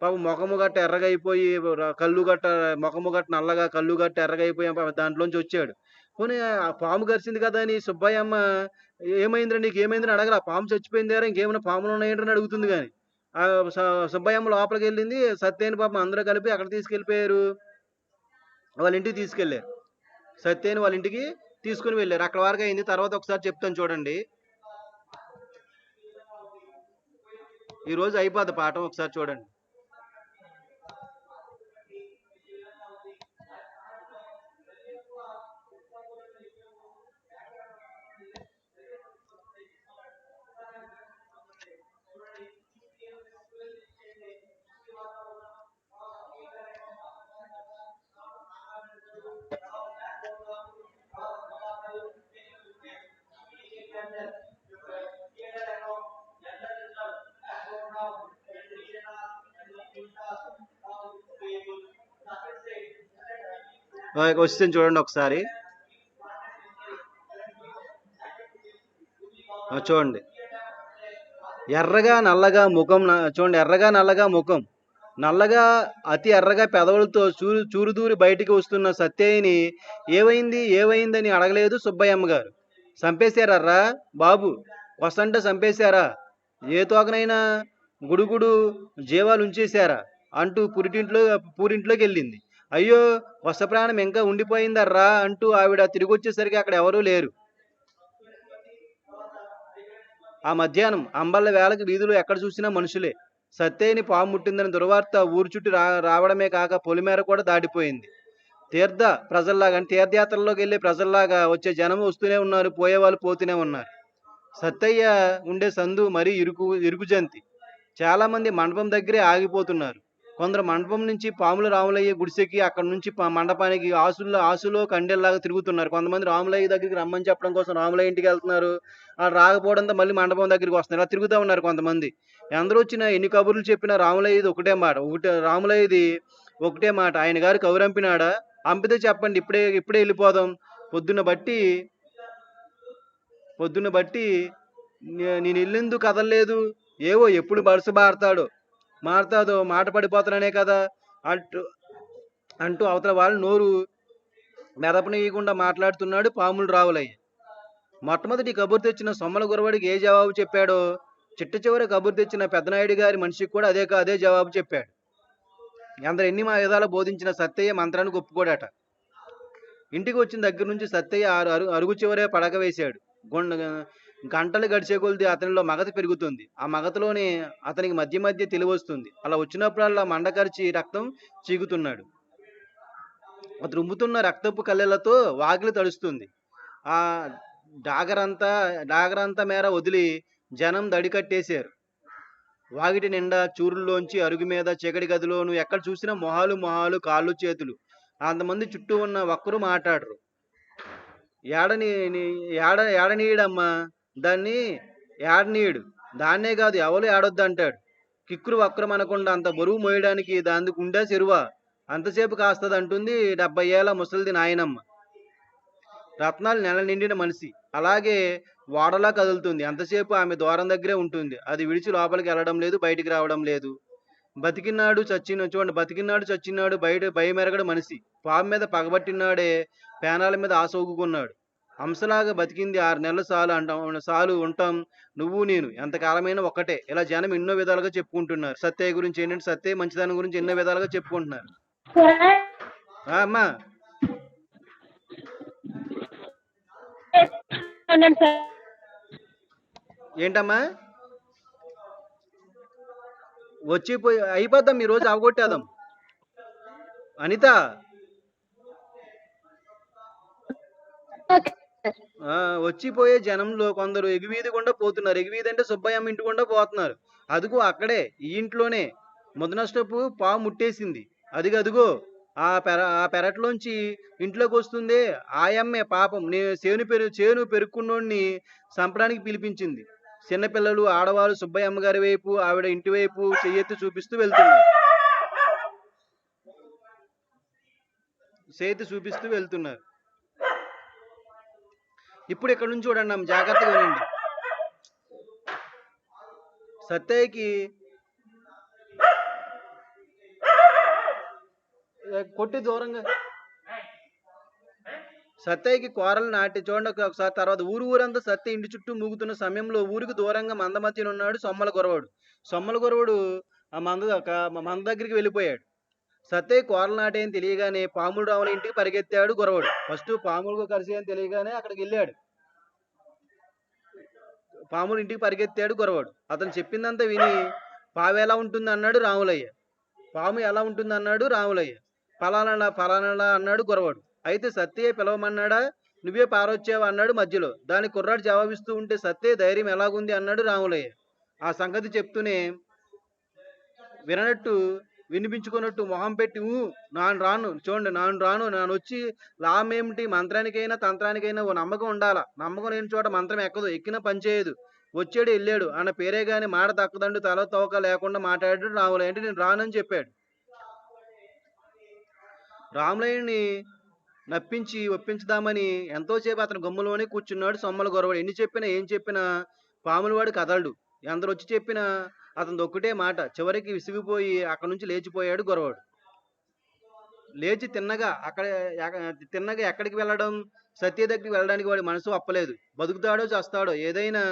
పాపం మొఖము గట్ట ఎర్రగా అయిపోయి కళ్ళు గట్ట మొఖము గట్ట నల్లగా కళ్ళు గట్ట ఎర్రగా అయిపోయి దాంట్లోంచి వచ్చాడు. పోనీ ఆ పాము కరిచింది కదా అని సుబ్బయమ్మ "ఏమైందిరా నీకేమైందని" అడగలా. పాము చచ్చిపోయిందేరా ఇంకేమైనా పాములున్నాయేంట్రా అని అడుగుతుంది గాని. ఆహ్, స సుబ్బయమ్మ లోపలికెళ్ళింది. సత్యని పాపం అందరూ కలిపి ఎక్కడికి తీసుకెళ్ళిపోయారు? వాళ్ళ ఇంటికి తీసుకెళ్లారు. సత్యని వాళ్ళ ఇంటికి తీసుకొని వెళ్లారు. అక్కడి వరకు అయింది. తర్వాత ఒకసారి చెప్తాను చూడండి. ఈరోజు అయిపోద్ది పాఠం ఒకసారి చూడండి. క్వశ్చన్ చూడండి ఒకసారి. చూడండి, ఎర్రగా నల్లగా ముఖం చూడండి, ఎర్రగా నల్లగా ముఖం, నల్లగా అతి ఎర్రగా పెదవులతో చూరుదూరి బయటికి వస్తున్న సత్యయ్యని ఏమైందని అడగలేదు సుబ్బయ్యమ్మ గారు. చంపేశారా బాబు, వసంట చంపేశారా, ఏ తోకనైనా గుడుగుడు జీవాలు ఉంచేశారా అంటూ పూరింట్లోకి వెళ్ళింది. అయ్యో, వస ప్రాణం ఇంకా ఉండిపోయిందర్రా అంటూ ఆవిడ తిరిగి వచ్చేసరికి అక్కడ ఎవరూ లేరు. ఆ మధ్యాహ్నం అంబళ్ళ వేళకి వీధులు ఎక్కడ చూసినా మనుషులే. సత్యని పాము ముట్టిందని దుర్వార్త ఊరు చుట్టూ రావడమే కాక పొలిమేర కూడా దాటిపోయింది. తీర్థయాత్రల్లోకి వెళ్ళే ప్రజల్లాగా వచ్చే జనం వస్తూనే ఉన్నారు, పోయేవాళ్ళు పోతూనే ఉన్నారు. సత్తయ్య ఉండే సందు మరీ ఇరుకుజంతి. చాలా మంది మండపం దగ్గరే ఆగిపోతున్నారు. కొందరు మండపం నుంచి పాముల రాములయ్య గుడిసెకి, అక్కడ నుంచి మండపానికి ఆసులో కండెల్లాగా తిరుగుతున్నారు. కొంతమంది రాములయ్య దగ్గరికి రమ్మని చెప్పడం కోసం రాములయ్య ఇంటికి వెళ్తున్నారు. రాకపోవడంతో మళ్ళీ మండపం దగ్గరికి వస్తున్నారు. అలా తిరుగుతూ ఉన్నారు కొంతమంది. అందరూ వచ్చినా ఎన్ని కబుర్లు చెప్పినా రాములయ్యది రాములయ్యది ఒకటే మాట, ఆయన గారు కౌరంపినాడా, అంపితే చెప్పండి, ఇప్పుడే వెళ్ళిపోదాం. పొద్దున్న బట్టి నేను ఇల్లెందుకు కదలలేదు, ఏవో ఎప్పుడు బరుసు మారుతాదో మాట పడిపోతాననే కదా అంటూ అవతల వాళ్ళు నోరు మెదపనీయకుండా మాట్లాడుతున్నాడు పాములు రావులయ్య. మొట్టమొదటి కబురు తెచ్చిన సొమ్మల గురవాడికి ఏ జవాబు చెప్పాడో చిట్ట చివరి కబురు తెచ్చిన పెద్దనాయుడు గారి మనిషికి కూడా అదే జవాబు చెప్పాడు. అందరు ఎన్ని విధాలు బోధించిన సత్తయ్య మంత్రానికి ఒప్పుకోడట. ఇంటికి వచ్చిన దగ్గర నుంచి సత్తయ్య అరుగు చివరే పడక వేశాడు. గంటలు గడిచే కొలిది అతనిలో మగత పెరుగుతుంది. ఆ మగతలోనే అతనికి మధ్య తెలివి వస్తుంది. అలా వచ్చినప్పుడల్లా మండకరిచి రక్తం చీకుతున్నాడు. అతను ఉమ్ముతున్న రక్తపు కళ్ళెలతో వాకిలి తడుస్తుంది. ఆ డాగరంతా మేర వదిలి జనం దడి కట్టేశారు. వాగిటి నిండా చూరుల్లోంచి అరుగు మీద చీకటి గదిలోను ఎక్కడ చూసినా మొహాలు కాళ్ళు చేతులు. అంతమంది చుట్టూ ఉన్న ఒక్కరు మాట్లాడరు. ఏడనీయడమ్మా దాన్ని, ఏడనీయుడు, దాన్నే కాదు ఎవరు ఏడొద్దు అంటాడు. కిక్కురు వక్రం అనకుండా అంత బరువు మోయడానికి దానికి ఉండే చెరువా, అంతసేపు కాస్తది అంటుంది 70 ఏళ్ల ముసలిది నాయనమ్మ. రత్నాలు నెల నిండిన మనిషి అలాగే వాడలా కదులుతుంది. అంతసేపు ఆమె ద్వారం దగ్గరే ఉంటుంది. అది విడిచి లోపలికి వెళ్ళడం లేదు, బయటికి రావడం లేదు. బతికినాడు చచ్చినాడు బయట భయమెరగడు మనిషి. పాము మీద పగబట్టినాడే పేనాల మీద ఆశ ఊగుకున్నాడు. హంసలాగా బతికింది 6 నెలలు చాలు ఉంటాం నువ్వు నేను ఎంతకాలమైనా ఒక్కటే. ఇలా జనం ఎన్నో విధాలుగా చెప్పుకుంటున్నారు. సత్యయ్య గురించి ఏంటంటే, సత్యయ్య మంచిదానం గురించి ఎన్నో విధాలుగా చెప్పుకుంటున్నారు. అమ్మా ఏంటమ్మా, వచ్చిపోయి అయిపోద్దాం, ఈ రోజు అవగొట్టేద్దాం. అనిత, వచ్చిపోయే జనంలో కొందరు ఎగువీధి గుండా పోతున్నారు. ఎగువీధి అంటే సుబ్బయ్యమ్మ ఇంటి గుండా పోతున్నారు. అదుగో అక్కడే ఈ ఇంట్లోనే ముదనష్టపు పాము ముట్టేసింది. అదిగో ఆ పెరట్లోంచి ఇంట్లోకి వస్తుందే ఆయమ్మే పాపం. చేను పెరుక్కున్నోడిని చంపడానికి పిలిపించింది. చిన్నపిల్లలు, ఆడవాళ్ళు సుబ్బయ్యమ్మ గారి వైపు, ఆవిడ ఇంటి వైపు చెయ్యెత్తి చూపిస్తూ వెళ్తున్నారు. ఇప్పుడు ఇక్కడ నుంచి చూడండి అమ్మ, జాగ్రత్తగా వినండి. సత్తయ్యకి కొట్టి దూరంగా సత్తయ్యకి కూరలు నాటి చూడండి ఒకసారి. తర్వాత ఊరంతా సత్తయ్య ఇంటి చుట్టూ మూగుతున్న సమయంలో ఊరికి దూరంగా మందమతిని ఉన్నాడు సొమ్మల గురవుడు ఆ మంద దగ్గరికి వెళ్ళిపోయాడు. సత్తయ్య కూరలు నాటేని తెలియగానే పాములు రావుల ఇంటికి పరిగెత్తాడు గురవుడు. ఫస్ట్ పాములకు కలిసి అని తెలియగానే అక్కడికి వెళ్ళాడు. పాములు ఇంటికి పరిగెత్తాడు గురవుడు. అతను చెప్పిందంతా విని పాము ఎలా ఉంటుంది అన్నాడు రాములయ్య. పాము ఎలా ఉంటుంది అన్నాడు రాములయ్య. ఫలానా అన్నాడు గురవుడు. అయితే సత్తయ్య పిలవమన్నాడా, నువ్వే పారొచ్చావు అన్నాడు మధ్యలో. దాని కుర్రాడు జవాబిస్తూ ఉంటే సత్తయ్య ధైర్యం ఎలాగుంది అన్నాడు రాములయ్య. ఆ సంగతి చెప్తూనే వినిపించుకున్నట్టు మొహం పెట్టి నాను రాను, నాను వచ్చి లాభమేమిటి, మంత్రానికైనా తంత్రానికైనా ఓ నమ్మకం ఉండాలా, నమ్మకం లేని చోట మంత్రం ఎక్కదు, ఎక్కినా పనిచేయదు, వచ్చాడు వెళ్ళాడు అన్న పేరే గాని మాట దక్కదండు తల తోక లేకుండా మాట్లాడాడు రాములయ్య. అంటే నేను రానని చెప్పాడు. రాములయ్యని నప్పించి ఒప్పించుదామని ఎంతోసేపు అతను గుమ్మలోనే కూర్చున్నాడు సొమ్మల గొరవాడు. ఎన్ని చెప్పినా, ఏం చెప్పినా పాములవాడు కదలడు. ఎందరొచ్చి చెప్పినా అతనిదొక్కటే మాట. చివరికి విసిగిపోయి అక్కడి నుంచి లేచిపోయాడు గొరవాడు. లేచి తిన్నగా ఎక్కడికి వెళ్ళడం? సత్య దగ్గరికి వెళ్ళడానికి వాడి మనసు ఒప్పలేదు. బతుకుతాడో చస్తాడో ఏదైనా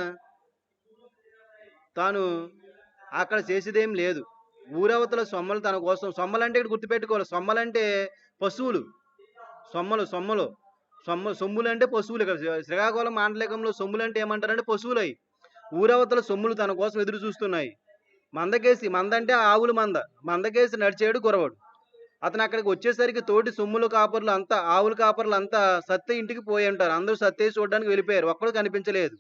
తాను అక్కడ చేసేదేం లేదు. ఊరవతల సొమ్మలు తన కోసం, సొమ్మలంటే ఇక్కడ గుర్తుపెట్టుకోవాలి, సొమ్మలంటే పశువులు. సొమ్మలు సొమ్ములంటే పశువులు. ఇక్కడ శ్రీకాకుళం మాండలికంలో సొమ్ములంటే ఏమంటారంటే పశువులై. ఊరవతల సొమ్ములు తన కోసం ఎదురు చూస్తున్నాయి. మందకేసి, మందంటే ఆవుల మంద, మందకేసి నడిచాడు గురవడు. అతను అక్కడికి వచ్చేసరికి తోటి సొమ్ముల కాపర్లు అంతా, ఆవుల కాపర్లు అంతా సత్య ఇంటికి పోయి ఉంటారు. అందరూ సత్య చూడడానికి వెళ్ళిపోయారు. ఒక్కడు కనిపించలేదు.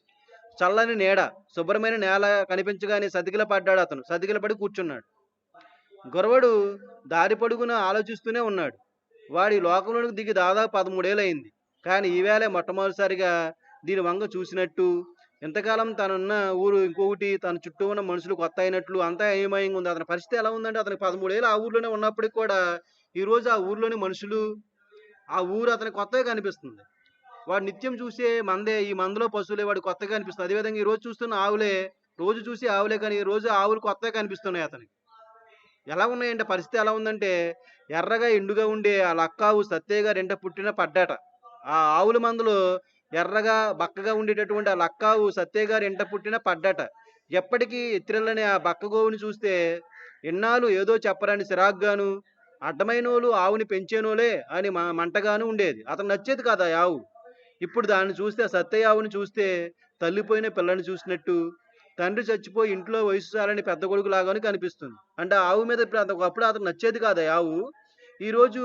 చల్లని నీడ, శుభ్రమైన నేల కనిపించగానే సతికిల పడ్డాడు. అతను సతికిల పడి కూర్చున్నాడు. గురవడు దారి పొడుగున ఆలోచిస్తూనే ఉన్నాడు. వాడి లోకంలోనికి దిగి దాదాపు 13 ఏళ్ళయింది. కానీ ఈవేళ మొట్టమొదటిసారిగా దీని వంక చూసినట్టు, ఇంతకాలం తనున్న ఊరు ఇంకొకటి, తన చుట్టూ ఉన్న మనుషులు కొత్త అయినట్లు అంతా ఏమయంగా ఉంది. అతని పరిస్థితి ఎలా ఉందంటే, అతనికి 13 ఏళ్ళు ఆ ఊర్లోనే ఉన్నప్పటికి కూడా ఈరోజు ఆ ఊర్లోని మనుషులు, ఆ ఊరు అతనికి కొత్తగా కనిపిస్తుంది. వాడు నిత్యం చూసే మందే, ఈ మందలో పశువులే వాడు కొత్తగా కనిపిస్తుంది. అదేవిధంగా ఈ రోజు చూస్తున్న ఆవులే, రోజు చూసి ఆవులే, కానీ ఈ రోజు ఆవులు కొత్తగా కనిపిస్తున్నాయి అతనికి. ఎలా ఉన్నాయంటే పరిస్థితి ఎలా ఉందంటే, ఎర్రగా ఎండుగా ఉండే ఆ లక్కావు సత్తయ్య గారు ఎంట పుట్టిన పడ్డాట. ఆ ఆవుల మందలో ఎర్రగా బక్కగా ఉండేటటువంటి ఆ లక్కావు సత్తయ్య గారు ఎంట పుట్టిన పడ్డాట. ఎప్పటికీ ఎత్తిరల్లని ఆ బక్క గోవుని చూస్తే ఎన్నాళ్ళు ఏదో చెప్పరని సిరాగ్గాను, అడ్డమైనోళ్ళు ఆవుని పెంచేనోలే అని మంటగాను ఉండేది. అతను నచ్చేది కాదు ఆ ఆవు. ఇప్పుడు దాన్ని చూస్తే, ఆ సత్తయ్య ఆవుని చూస్తే తల్లిపోయిన పిల్లని చూసినట్టు, తండ్రి చచ్చిపోయి ఇంట్లో వయసు చాలని పెద్ద కొడుకు లాగానే కనిపిస్తుంది. అంటే ఆ ఆవు మీద ఇప్పుడు ఒకప్పుడు అతను నచ్చేది కాదు ఆ ఆవు. ఈరోజు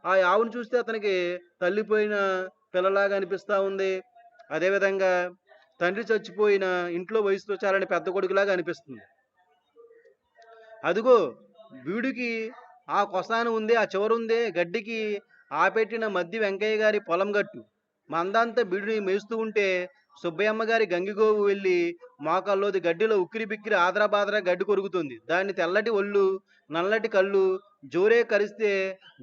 ఆ ఆవును చూస్తే అతనికి తల్లిపోయిన పిల్లలాగా అనిపిస్తా ఉంది. అదేవిధంగా తండ్రి చచ్చిపోయిన ఇంట్లో వయసుతో చాలని పెద్ద కొడుకులాగా అనిపిస్తుంది. అదిగో వీడికి ఆ కొసాన ఉంది, ఆ చివరుందే గడ్డికి ఆపెట్టిన మద్ది వెంకయ్య గారి పొలం గట్టు. మందంతా బిడిని మేస్తూ ఉంటే సుబ్బయ్యమ్మ గారి గంగిగోవు వెళ్ళి మోకాల్లోది గడ్డిలో ఉక్కిరి బిక్కిరి ఆదరా బాదరా గడ్డి కొరుకుతుంది. దాన్ని తెల్లటి ఒళ్ళు, నల్లటి కళ్ళు జోరే కరిస్తే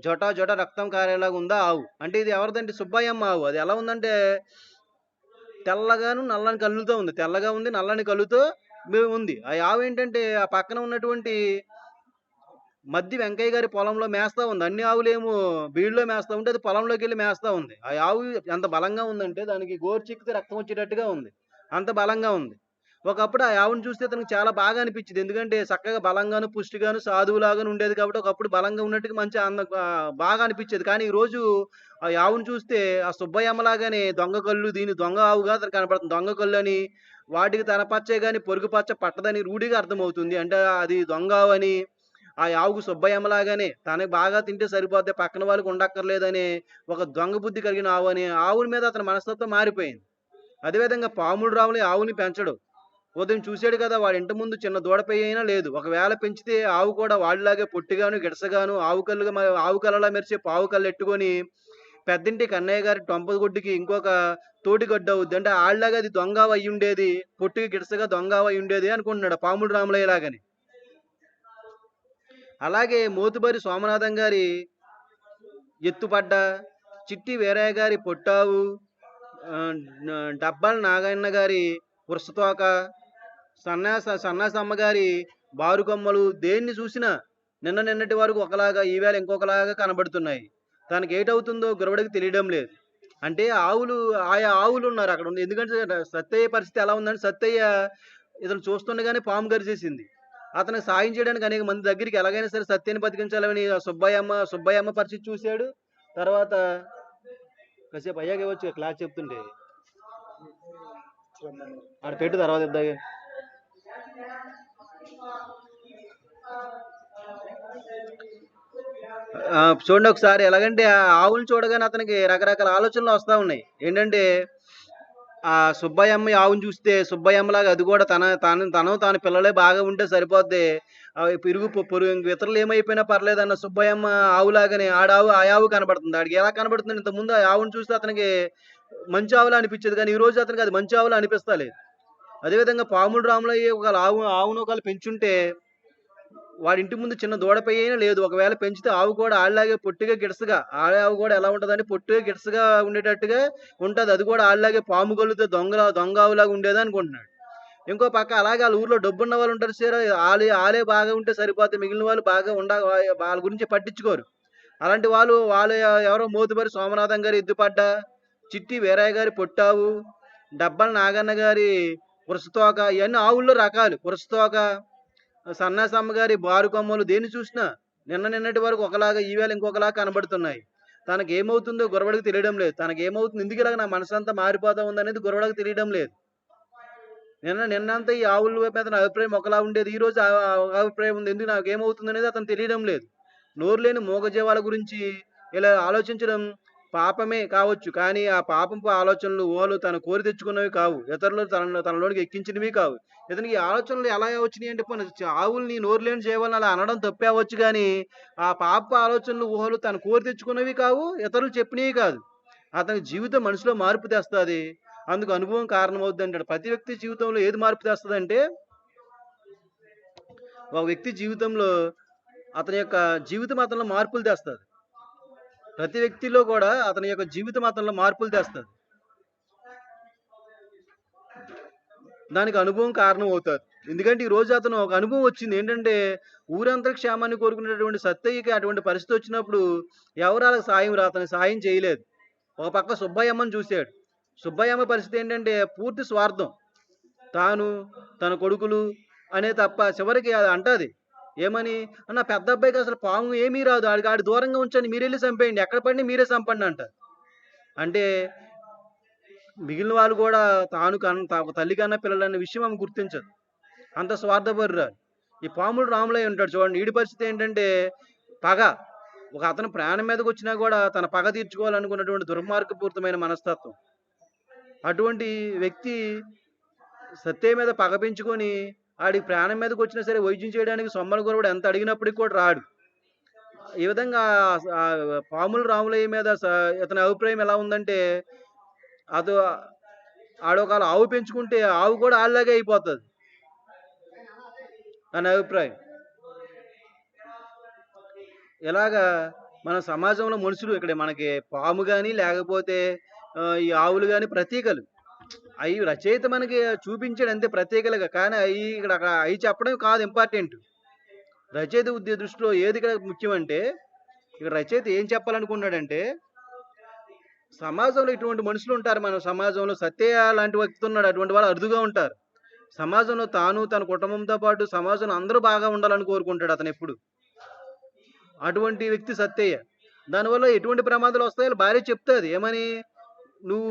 జొట జొట రక్తం కారేలాగా ఉందా ఆవు. అంటే ఇది ఎవరిదంటే సుబ్బయ్యమ్మ ఆవు. అది ఎలా ఉందంటే తెల్లగాను నల్లని కళ్ళుతో ఉంది. తెల్లగా ఉంది, నల్లని కళ్ళుతో ఉంది. ఆ ఆవు ఏంటంటే ఆ పక్కన ఉన్నటువంటి మద్ది వెంకయ్య గారి పొలంలో మేస్తా ఉంది. అన్ని ఆవులేమో బీడులో మేస్తా ఉంటే అది పొలంలోకి వెళ్ళి మేస్తా ఉంది. ఆ ఆవు ఎంత బలంగా ఉందంటే దానికి గోరు చిక్కితే రక్తం వచ్చేటట్టుగా ఉంది. అంత బలంగా ఉంది. ఒకప్పుడు ఆ ఆవును చూస్తే అతనికి చాలా బాగా అనిపించింది. ఎందుకంటే చక్కగా బలంగాను, పుష్టిగాను, సాధువులాగాను ఉండేది కాబట్టి ఒకప్పుడు బలంగా ఉన్నట్టుగా మంచి బాగా అనిపించేది. కానీ ఈరోజు ఆ ఆవును చూస్తే ఆ సుబ్బయ్యమ్మలాగానే దొంగ కళ్ళు, దీని దొంగ ఆవుగా అతనికి కనపడుతుంది. దొంగ కళ్ళు అని, వాటికి తన పచ్చే గాని పొరుగు పచ్చ పట్టదని రూఢిగా అర్థమవుతుంది. అంటే అది దొంగ ఆవు అని, ఆ ఆవుకు సుబ్బయ్యమ్మలాగానే తనకి బాగా తింటే సరిపోద్ది, పక్కన వాళ్ళకి ఉండక్కర్లేదని ఒక దొంగ బుద్ధి కలిగిన ఆవు అని ఆవుల మీద అతని మనస్తత్వం మారిపోయింది. అదేవిధంగా పాముడు రాములు ఆవుని పెంచడు. ఉదయం చూసాడు కదా, వాడి ఇంటి ముందు చిన్న దూడపై అయినా లేదు. ఒకవేళ పెంచితే ఆవు కూడా వాళ్ళలాగే పొట్టిగాను, గిడసగాను, ఆవు కళ్ళలా మెరిసే పావు కళ్ళు ఎట్టుకొని పెద్దింటి కన్నయ్య గారి టొంపగుడ్డికి ఇంకొక తోటి గడ్డు అవుద్ది. అంటే ఆళ్ళలాగా అది దొంగ అయి ఉండేది, పొట్టిగా గిడసగా దొంగ అయి ఉండేది అనుకుంటున్నాడు పాముడు రాములయ్య లాగని. అలాగే మోతుబరి సోమనాథం గారి ఎత్తుపడ్డ, చిట్టి వీరయ్య గారి పొట్టావు, డబ్బాల నాగన్న గారి వృషతోక, సన్నాసమ్మ గారి బారుకొమ్మలు దేన్ని చూసినా నిన్నటి వరకు ఒకలాగా ఈవేళ ఇంకొకలాగా కనబడుతున్నాయి. తనకి ఏటవుతుందో గురవడికి తెలియడం లేదు. అంటే ఆయా ఆవులు ఉన్నారు అక్కడ ఉంది. ఎందుకంటే సత్తయ్య పరిస్థితి ఎలా ఉందంటే, సత్తయ్య ఇతను చూస్తుండగానే పాము గరిచేసింది. అతనికి సాయం చేయడానికి అనేక మంది దగ్గరికి ఎలాగైనా సరే సత్యాన్ని బతికించాలని సుబ్బయ్యమ్మ పరిస్థితి చూశాడు. తర్వాత కాసేపు అయ్యాక ఇవ్వచ్చు క్లాస్ చెప్తుంటే ఆడ పెట్టు తర్వాత ఇద్దాగే. చూడండి ఒకసారి, ఎలాగంటే ఆ ఆవులు చూడగానే అతనికి రకరకాల ఆలోచనలు వస్తూ ఉన్నాయి. ఏంటంటే ఆ సుబ్బయ్యమ్మ ఆవును చూస్తే సుబ్బయ్యమ్మలాగా అది కూడా తాను పిల్లలే బాగా ఉంటే సరిపోద్ది, ఇతరులు ఏమైపోయినా పర్లేదన్న సుబ్బయ్యమ్మ ఆవులాగానే ఆ ఆవు కనబడుతుంది. ఆడికి ఎలా కనబడుతుంది? ఇంతకుముందు ఆ ఆవును చూస్తే అతనికి మంచి ఆవులా అనిపించేది, కానీ ఈ రోజు అతనికి అది మంచి ఆవులా అనిపిస్తలేదు. అదేవిధంగా పాముడు రాములయ్య ఆవును ఒకళ్ళు పెంచుంటే వాడి ఇంటి ముందు చిన్న దూడ పెయ్యైనా లేదు. ఒకవేళ పెంచితే ఆవు కూడా ఆళ్ళలాగే పొట్టిగా, గిడసగా ఆవు కూడా ఎలా ఉంటదంటే పొట్టిగా, గిడసగా ఉండేటట్టుగా ఉంటది. అది కూడా ఆళ్ళలాగే పాము గొల్లుతో దొంగ ఆవులాగా ఉండేదనుకుంటున్నాడు. ఇంకో పక్క అలాగే ఆళ్ళ ఊర్లో డబ్బున్న వాళ్ళు ఉంటారు చూసారా? ఆళ్ళే బాగా ఉంటే సరిపోద్ది. మిగిలిన వాళ్ళు బాగా వాళ్ళ గురించి పట్టించుకోరు. అలాంటి వాళ్ళు ఎవరో మోతుబరి సోమనాథం గారి ఎద్దుపడ్డ, చిట్టి వీరయ్య గారి పొట్టావు, డబ్బల నాగన్న గారి పురసతోక, ఇవన్నీ ఆవుల్లో రకాలు. పురసతోక, సన్నాసమ్మ గారి బారు కొమ్మలు, దేన్ని చూసినా నిన్నటి వరకు ఒకలాగా ఈవేళ ఇంకొకలాగా కనబడుతున్నాయి. తనకేమవుతుందో గురవడికి తెలియడం లేదు. తనకేమవుతుంది, ఎందుకు ఇలాగ నా మనసంతా మారిపోతా ఉందనేది గురవడికి తెలియడం లేదు. నిన్నంతా ఈ ఆవుల మీద నా అభిప్రాయం ఒకలా ఉండేది. ఈ రోజు అభిప్రాయం ఉంది. ఎందుకు నాకేమవుతుంది అనేది అతను తెలియడం లేదు. నోరు లేని మూగజీవాల గురించి ఇలా ఆలోచించడం పాపమే కావచ్చు. కానీ ఆ పాపంపు ఆలోచనలు ఊహలు తను కోరి తెచ్చుకున్నవి కావు. ఇతరులు తనలోనికి ఎక్కించినవి కావు. ఇతనికి ఈ ఆలోచనలు ఎలా వచ్చినాయి అంటే, ఆవుల్ని నోరు లేని జీవాలని అలా అనడం తప్పే అవ్వచ్చు, కానీ ఆ పాప ఆలోచనలు ఊహలు తను కోరి తెచ్చుకున్నవి కావు, ఇతరులు చెప్పినవి కాదు. అతని జీవితం మనిషిలో మార్పు తెస్తుంది. అందుకు అనుభవం కారణమవుద్ది అంటాడు. ప్రతి వ్యక్తి జీవితంలో ఏది మార్పు తెస్తుందంటే, ఒక వ్యక్తి జీవితంలో అతని యొక్క జీవితం అతనిలో మార్పులు తెస్తుంది. ప్రతి వ్యక్తిలో కూడా అతని యొక్క జీవితం అతనిలో మార్పులు తెస్తుంది. దానికి అనుభవం కారణం అవుతుంది. ఎందుకంటే ఈ రోజు అతను ఒక అనుభవం వచ్చింది ఏంటంటే, ఊరంతా క్షేమాన్ని కోరుకునేటటువంటి సత్తయ్యకి అటువంటి పరిస్థితి వచ్చినప్పుడు ఎవరు అతనికి సాయం చేయలేదు. ఒక పక్క సుబ్బయ్యమ్మని చూశాడు. సుబ్బయ్యమ్మ పరిస్థితి ఏంటంటే పూర్తి స్వార్థం. తాను, తన కొడుకులు అనే తప్ప చివరికి అది అంటది ఏమని, నా పెద్ద అబ్బాయికి అసలు పాము ఏమీ రాదు, ఆడి దూరంగా ఉంచండి, మీరెళ్ళి చంపేయండి, ఎక్కడ పడినా మీరే చంపండి అంట. అంటే మిగిలిన వాళ్ళు కూడా తల్లి కన్నా పిల్లలన్న విషయం ఆమె గుర్తించదు. అంత స్వార్థపరురాలు. ఈ పాముడు రాములై ఉంటాడు చూడండి. వీడి పరిస్థితి ఏంటంటే పగ. ఒక అతను ప్రాణం మీదకి వచ్చినా కూడా తన పగ తీర్చుకోవాలనుకున్నటువంటి దుర్మార్గపూరితమైన మనస్తత్వం. అటువంటి వ్యక్తి సత్య మీద పగ పెంచుకొని ఆడి ప్రాణం మీదకి వచ్చినా సరే వైద్యం చేయడానికి సొమ్మల గురవుడు ఎంత అడిగినప్పటికి కూడా రాడు. ఈ విధంగా పాముల రాములయ్య మీద ఇతని అభిప్రాయం ఎలా ఉందంటే, అది ఆడొకాల ఆవు పెంచుకుంటే ఆవు కూడా ఆళ్ళలాగే అయిపోతుంది అని అభిప్రాయం. ఇలాగా మన సమాజంలో మనుషులు ఇక్కడ మనకి పాము కానీ లేకపోతే ఈ ఆవులు కానీ ప్రతీకలు. అవి రచయిత మనకి చూపించాడు అంతే ప్రత్యేకలుగా. కానీ అవి చెప్పడం కాదు ఇంపార్టెంట్. రచయిత దృష్టిలో ఏది ఇక్కడ ముఖ్యమంటే, ఇక్కడ రచయిత ఏం చెప్పాలనుకున్నాడంటే, సమాజంలో ఇటువంటి మనుషులు ఉంటారు. మన సమాజంలో సత్య లాంటి వ్యక్తి ఉన్నాడు. అటువంటి వాళ్ళు అరుదుగా ఉంటారు. సమాజంలో తాను తన కుటుంబంతో పాటు సమాజంలో అందరూ బాగా ఉండాలని కోరుకుంటాడు అతను ఎప్పుడు. అటువంటి వ్యక్తి సత్యయ్య. దానివల్ల ఎటువంటి ప్రమాదాలు వస్తాయో భార్య చెప్తుంది ఏమని, నువ్వు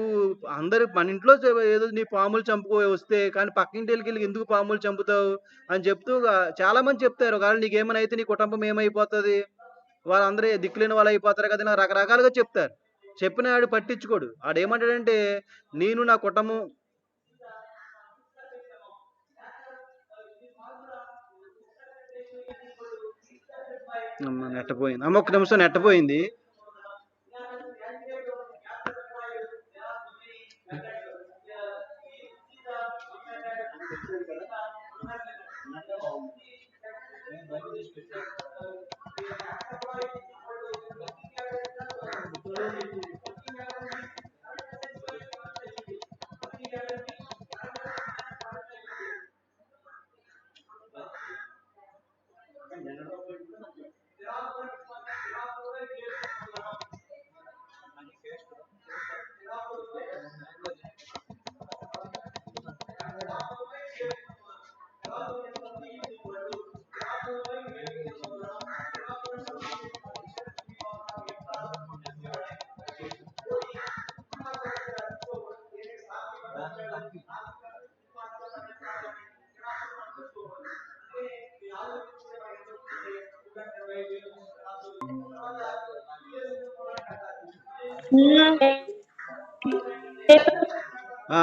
మన ఇంట్లో ఏదో నీ పాములు చంపుకో వస్తే, కానీ పక్కింటి వెళ్ళి ఎందుకు పాములు చంపుతావు అని చెప్తూ చాలా మంది చెప్తారు. ఒకవేళ నీకేమైనా అయితే నీ కుటుంబం ఏమైపోతుంది, వాళ్ళందరూ దిక్కులేని వాళ్ళు అయిపోతారు కదా, రకరకాలుగా చెప్తారు. చెప్పిన ఆడు పట్టించుకోడు. ఆడేమంటాడంటే, నేను నా కుటుంబం నెట్టపోయింది అమ్మ, ఒక్క నిమిషం నెట్టపోయింది.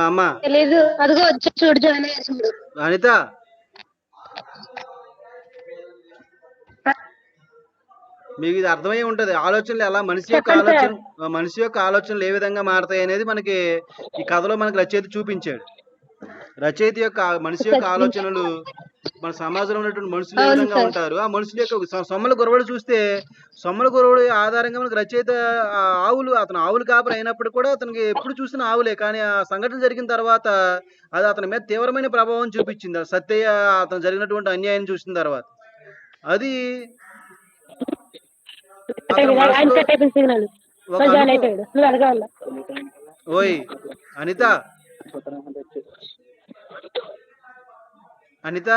అమ్మా తెలీదు, అదిగో వచ్చి చూడు, జాయిన్ అయ్యారు చూడు. అనిత, మీకు ఇది అర్థమై ఉంటది. ఆలోచనలు ఎలా మనిషి యొక్క ఆలోచనలు ఏ విధంగా మారతాయి అనేది మనకి ఈ కథలో మనకి రచయిత చూపించాడు. రచయిత యొక్క మనిషి యొక్క ఆలోచనలు మన సమాజంలో ఉన్నటువంటి మనుషులు ఏ అవును విధంగా సార్. ఉంటారు, ఆ మనుషుల యొక్క సొమ్మల గురవడు చూస్తే సొమ్మల గురవడు ఆధారంగా మనకు రచయిత ఆవులు అతను ఆవులు కాపరి అయినప్పుడు కూడా అతనికి ఎప్పుడు చూసిన ఆవులే, కానీ ఆ సంఘటన జరిగిన తర్వాత అది అతని మీద తీవ్రమైన ప్రభావం చూపించింది. ఆ సత్యయ్య అతను జరిగినటువంటి అన్యాయం చూసిన తర్వాత అది అతని ఆయన మనసులో కట్ అయిపోయింది సిగ్నల్. ఒక మళ్ళీ జాయిన్ అనుభవం. అయిపోయాడు. నువ్వు అడగాల. ఓయ్ అనిత, అనిత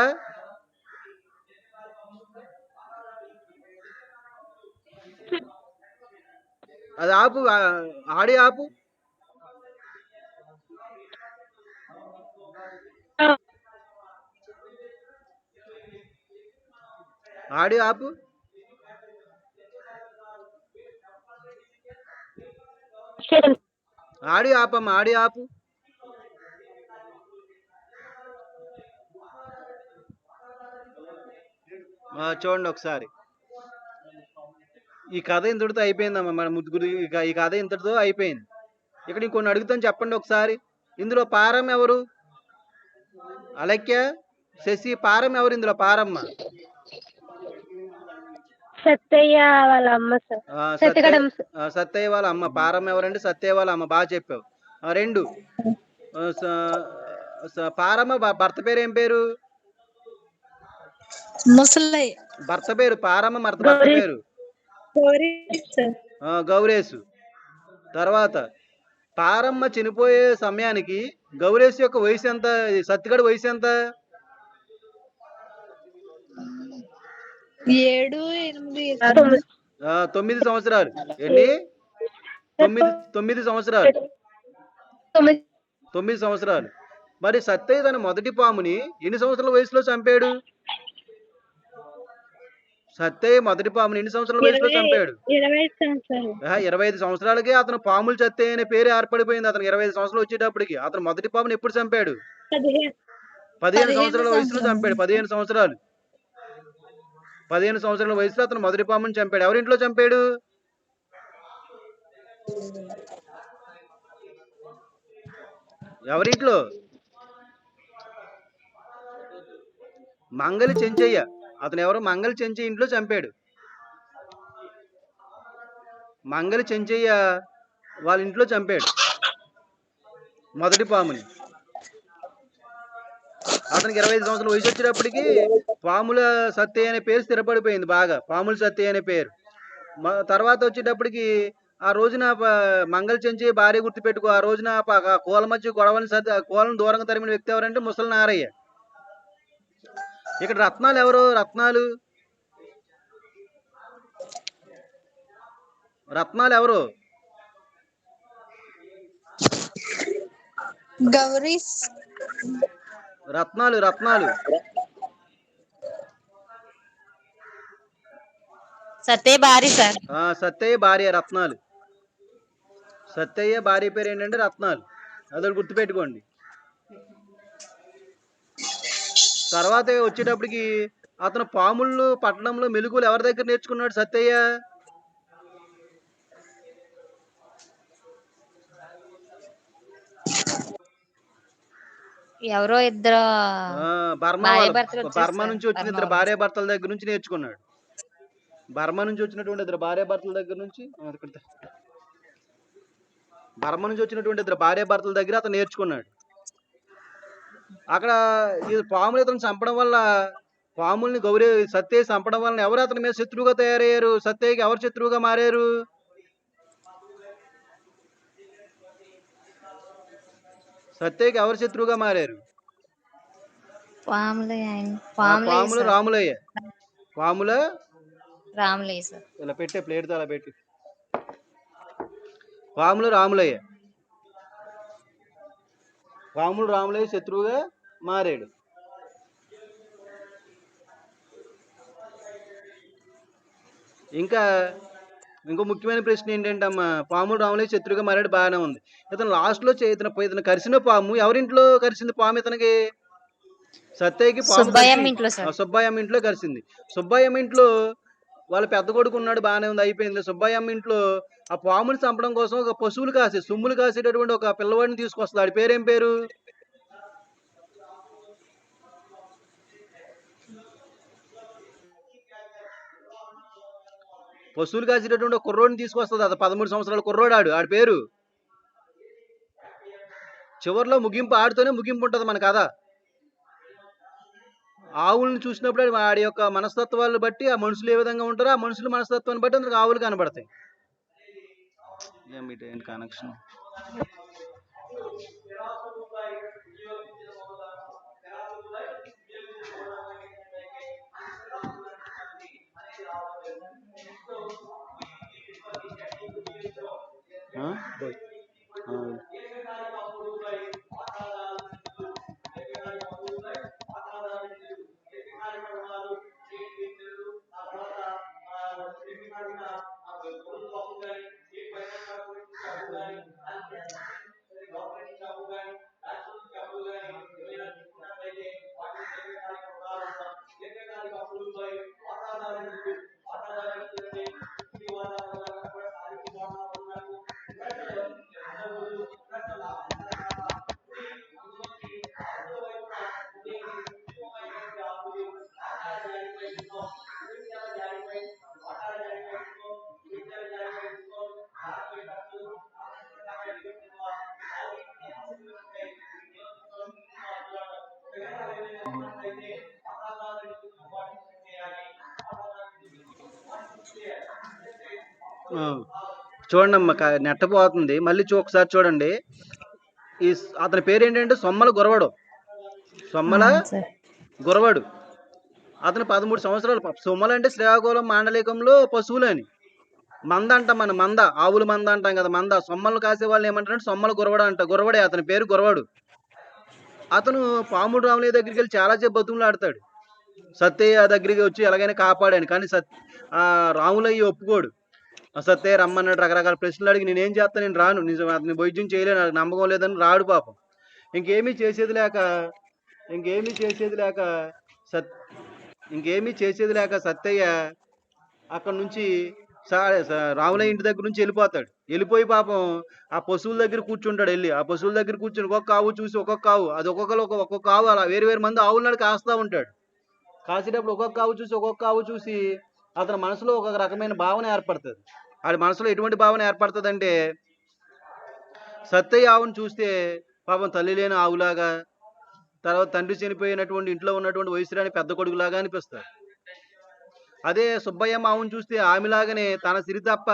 అది ఆపు, ఆడి ఆపు. ఆడి ఆపు. ఆడి ఆపమ్మా, ఆడి ఆపు. చూడండి ఒకసారి, ఈ కథ ఇంతటితో అయిపోయిందమ్మా. మన ముగ్గురు ఈ కథ ఇంతటితో అయిపోయింది. ఇక్కడ ఇంకొన్ని అడుగుతాను, చెప్పండి ఒకసారి. ఇందులో పారం ఎవరు? అలక్య, శశి, పారం ఎవరు ఇందులో? పారమ్మ సత్తయ్య వాళ్ళ అమ్మ సార్. సత్యగడమ్మ సార్. సత్తయ్య వాళ్ళ అమ్మ. పారమ్మ ఎవరండి? సత్తయ్య వాళ్ళ అమ్మ. బాగా చెప్పావు. రెండు, పారమ్మ భర్త పేరు ఏం పేరు? ముసలయ్య. భర్త పేరు పారమ్మ, భర్త పేరు గౌరేశు. తర్వాత పారమ్మ చనిపోయే సమయానికి గౌరేశు యొక్క వయసు ఎంత? సత్తిగడ వయసు ఎంత? 7, 8, 9 సంవత్సరాలు. ఎన్ని? 9 సంవత్సరాలు. 9 సంవత్సరాలు. మరి సత్తయ్య తన మొదటి పాముని ఎన్ని సంవత్సరాల వయసులో చంపాడు? సత్తయ్య మొదటి పాముని ఎన్ని సంవత్సరాల వయసులో చంపాడు? 25 సంవత్సరాలకే అతను పాములు సత్తయ్య అనే పేరు ఏర్పడిపోయింది. అతను 25 సంవత్సరాలు వచ్చేటప్పటికి అతను మొదటి పాముని ఎప్పుడు చంపాడు? 15 సంవత్సరాల వయసులో చంపాడు. 15 సంవత్సరాలు. 15 సంవత్సరాల వయసులో అతను మొదటి పాముని చంపాడు. ఎవరింట్లో చంపాడు? ఎవరింట్లో? మంగలి చెంచయ్య. అతను ఎవరు? మంగలి చెంచయ్య ఇంట్లో చంపాడు. మంగలి చెంచయ్య వాళ్ళ ఇంట్లో చంపాడు మొదటి పాముని. అతనికి 25 సంవత్సరాల వయసు వచ్చేటప్పటికి పాముల సత్తయ్య అనే పేరు స్థిరపడిపోయింది బాగా. పాముల సత్తయ్య అనే పేరు. తర్వాత వచ్చేటప్పటికి ఆ రోజున మంగళ చెంచి భార్య గుర్తుపెట్టుకో, ఆ రోజున కోల మధ్య గొడవని కోలను దూరంగా తరిమిన వ్యక్తి ఎవరంటే ముసలి నారయ్య. ఇక్కడ రత్నాలు ఎవరు? రత్నాలు రత్నాలు ఎవరు? గౌరీ. రత్నాలు రత్నాలు సత్తయ్య భార్య సార్. సత్తయ్య భార్య రత్నాలు. సత్తయ్య భార్య పేరు ఏంటంటే రత్నాలు. అదొకటి గుర్తుపెట్టుకోండి. తర్వాత వచ్చేటప్పటికి అతను పాముళ్ళు పట్టణంలో మెలుగులు ఎవరి దగ్గర నేర్చుకున్నాడు సత్తయ్య? ఎవరో ఇద్దరు బర్మా నుంచి వచ్చిన ఇద్దరు భార్య భర్తల దగ్గర నుంచి నేర్చుకున్నాడు. బర్మా నుంచి వచ్చినటువంటి ఇద్దరు భార్య భర్తల దగ్గర నుంచి అతను నేర్చుకున్నాడు. అక్కడ ఈ పాములు ఇతను చంపడం వల్ల, పాముల్ని సత్తయ్య చంపడం వలన ఎవరు అతని మీద శత్రువుగా తయారయ్యారు? సత్తయ్యకి ఎవరు శత్రువుగా మారారు? సత్తయ్యకి ఎవరు శత్రువుగా మారారు? పాములు రాములయ్య. పాముల రాములయ్య సార్. ఇలా పెట్టే ప్లేట్తో అలా పెట్టి. పాములు రాములయ్య. పాములు రాములయ్య శత్రువుగా మారాడు. ఇంకా ఇంకో ముఖ్యమైన ప్రశ్న ఏంటంటే అమ్మా, పాములు రాములయ్య శత్రువుగా మారాడు, బాగానే ఉంది. ఇతను లాస్ట్లో ఇతను కరిసిన పాము ఎవరింట్లో కరిసింది? పాము ఇతనికి సత్తయ్యకి పాము సుబ్బయ్యమ్మ ఇంట్లో కరిసింది. సుబ్బయ్యమ్మ ఇంట్లో వాళ్ళ పెద్ద కొడుకు ఉన్నాడు, బాగానే ఉంది, అయిపోయింది. సుబ్బయ్యమ్మ ఇంట్లో ఆ పాముని చంపడం కోసం ఒక పశువులు కాసే సొమ్ములు కాసేటటువంటి ఒక పిల్లవాడిని తీసుకొస్తాడు. ఆడి పేరేం పేరు? పశువులు కాసేటటువంటి ఒక కుర్రోడిని తీసుకొస్తుంది. అది 13 సంవత్సరాల కుర్రోడు, ఆడి పేరు. చివరిలో ముగింపు ఆడితోనే ముగింపు ఉంటుంది మన కథ. ఆవులను చూసినప్పుడు వాడి యొక్క మనస్తత్వాలను బట్టి ఆ మనుషులు ఏ విధంగా ఉంటారో ఆ మనుషుల మనస్తత్వాన్ని బట్టి అందుకు ఆవులు కనబడతాయి. ఏంటి కనెక్షన్? చూడండి అమ్మ, నెట్ట పోతుంది. మళ్ళీ ఒకసారి చూడండి. అతని పేరు ఏంటంటే సొమ్మల గురవడు. సొమ్మల గురవడు. అతను 13 సంవత్సరాలు. సొమ్మలు అంటే శ్రీకాకుళం మాండలికంలో పశువులని. మంద అంటాం, మన మంద, ఆవుల మంద అంటాం కదా, మంద. సొమ్మలు కాసే వాళ్ళు ఏమంటారంటే సొమ్మల గురవడు అంట. గురవడే, అతని పేరు గురవడు. అతను పాముడు రాములయ్య దగ్గరికి వెళ్ళి చాలా సేపు బతుకులు ఆడతాడు. సత్తయ్య దగ్గరికి వచ్చి ఎలాగైనా కాపాడాను, కానీ రాములయ్య ఒప్పుకోడు. సత్తయ్య రమ్మన్నాడు, రకరకాల ప్రశ్నలు అడిగి నేనేం చేస్తాను, నేను రాను, నిజం అతని వైద్యం చేయలేను, నాకు నమ్మకం లేదని రాడు పాపం. ఇంకేమీ చేసేది లేక సత్తయ్య అక్కడ నుంచి రాములయ్య ఇంటి దగ్గర నుంచి వెళ్ళిపోతాడు. వెళ్ళిపోయి పాపం ఆ పశువుల దగ్గర కూర్చుంటాడు. వెళ్ళి ఆ పశువుల దగ్గర కూర్చుని ఒక్కొక్క ఆవు చూసి, ఒక్కొక్క ఆవు, అది ఒక్కొక్క ఆవు, అలా వేరు మంది ఆవులను కాస్తా ఉంటాడు. కాసేటప్పుడు ఒక్కొక్క ఆవు చూసి అతని మనసులో ఒక రకమైన భావన ఏర్పడుతుంది. వాడి మనసులో ఎటువంటి భావన ఏర్పడుతుంది అంటే, సత్తయ్య ఆవును చూస్తే పాపం తల్లి లేని ఆవులాగా, తర్వాత తండ్రి చనిపోయినటువంటి ఇంట్లో ఉన్నటువంటి వయసురాని పెద్ద కొడుకులాగా అనిపిస్తారు. అదే సుబ్బయ్యమ్మ ఆవును చూస్తే ఆమెలాగానే తన సిరి తప్ప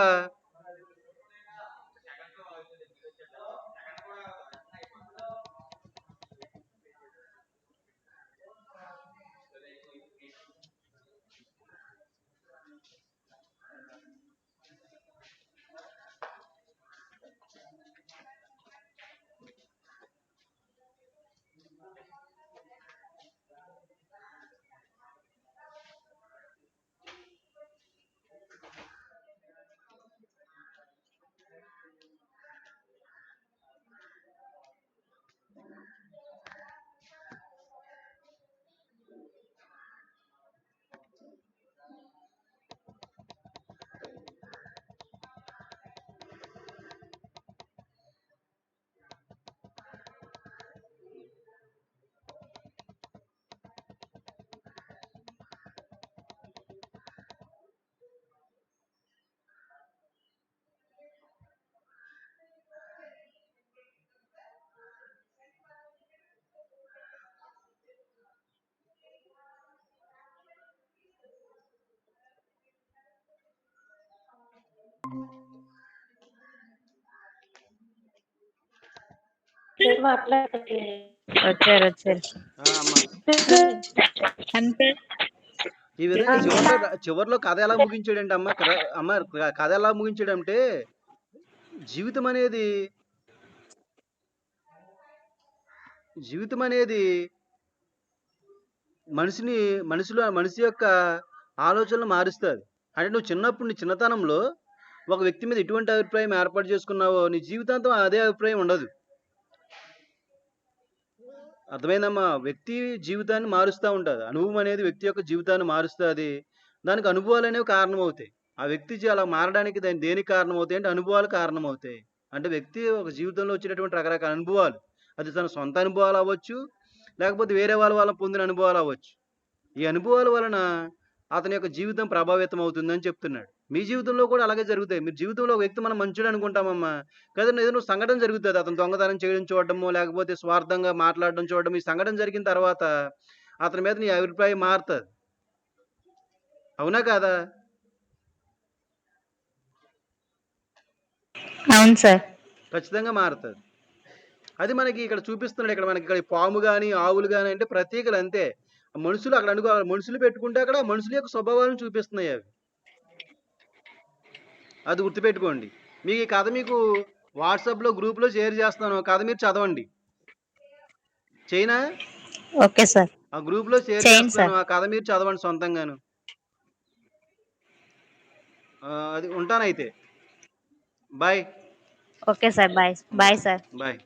వచ్చారు అంతే. ఈ విధంగా చివరిలో కథ ఎలా ముగించాడంటే అమ్మ కథ ఎలా ముగించాడంటే, జీవితం అనేది మనిషి యొక్క ఆలోచనలు మారుస్తుంది. అంటే నువ్వు నీ చిన్నతనంలో ఒక వ్యక్తి మీద ఎటువంటి అభిప్రాయం ఏర్పాటు చేసుకున్నావో నీ జీవితాంతం అదే అభిప్రాయం ఉండదు. అర్థమైందమ్మా? వ్యక్తి జీవితాన్ని మారుస్తూ ఉంటుంది. అనుభవం అనేది వ్యక్తి యొక్క జీవితాన్ని మారుస్తుంది. దానికి అనుభవాలు అనేవి కారణం అవుతాయి. ఆ వ్యక్తి అలా మారడానికి దేనికి కారణం అవుతాయి అంటే అనుభవాలు కారణం అవుతాయి. అంటే వ్యక్తి ఒక జీవితంలో వచ్చినటువంటి రకరకాల అనుభవాలు, అది తన సొంత అనుభవాలు అవ్వచ్చు, లేకపోతే వేరే వాళ్ళ పొందిన అనుభవాలు అవ్వచ్చు. ఈ అనుభవాల వలన అతని యొక్క జీవితం ప్రభావితం అవుతుందని చెప్తున్నాడు. మీ జీవితంలో కూడా అలాగే జరుగుతాయి. మీరు జీవితంలో ఒక వ్యక్తి మనం మంచోడు అనుకుంటామమ్మా. కదండీ! ఏదైనా సంఘటన జరుగుతది. అతను దొంగతనం చేయడం చూడడమో, లేకపోతే స్వార్థంగా మాట్లాడడం చూడడం, ఈ సంఘటన జరిగిన తర్వాత అతని మీద నీ అభిప్రాయం మారతది. అవునా కాదా? అవును సార్. ఖచ్చితంగా మారతది. అది మనకి ఇక్కడ చూపిస్తున్నాడు. ఇక్కడ మనకి ఇక్కడ పాము గాని, ఆవులు గాని అంటే ప్రతీకలు అంతే. మనుషులు అక్కడ అనుకో మనుషులు పెట్టుకుంటే అక్కడ మనుషుల యొక్క స్వభావాలను చూపిస్తున్నాయి అవి. అది గుర్తుపెట్టుకోండి. మీకు ఈ కథ మీకు వాట్సాప్‌లో గ్రూప్‌లో షేర్ చేస్తున్నాను. కథ మీరు చదవండి. చేయనా? Okay sir. ఆ గ్రూప్‌లో షేర్ చేయండి చేస్తున్నాను. సార్. ఆ కథ మీరు చదవండి సొంతంగాను. అది ఉంటానయితే. Bye. Okay sir. Bye. Bye sir. Bye.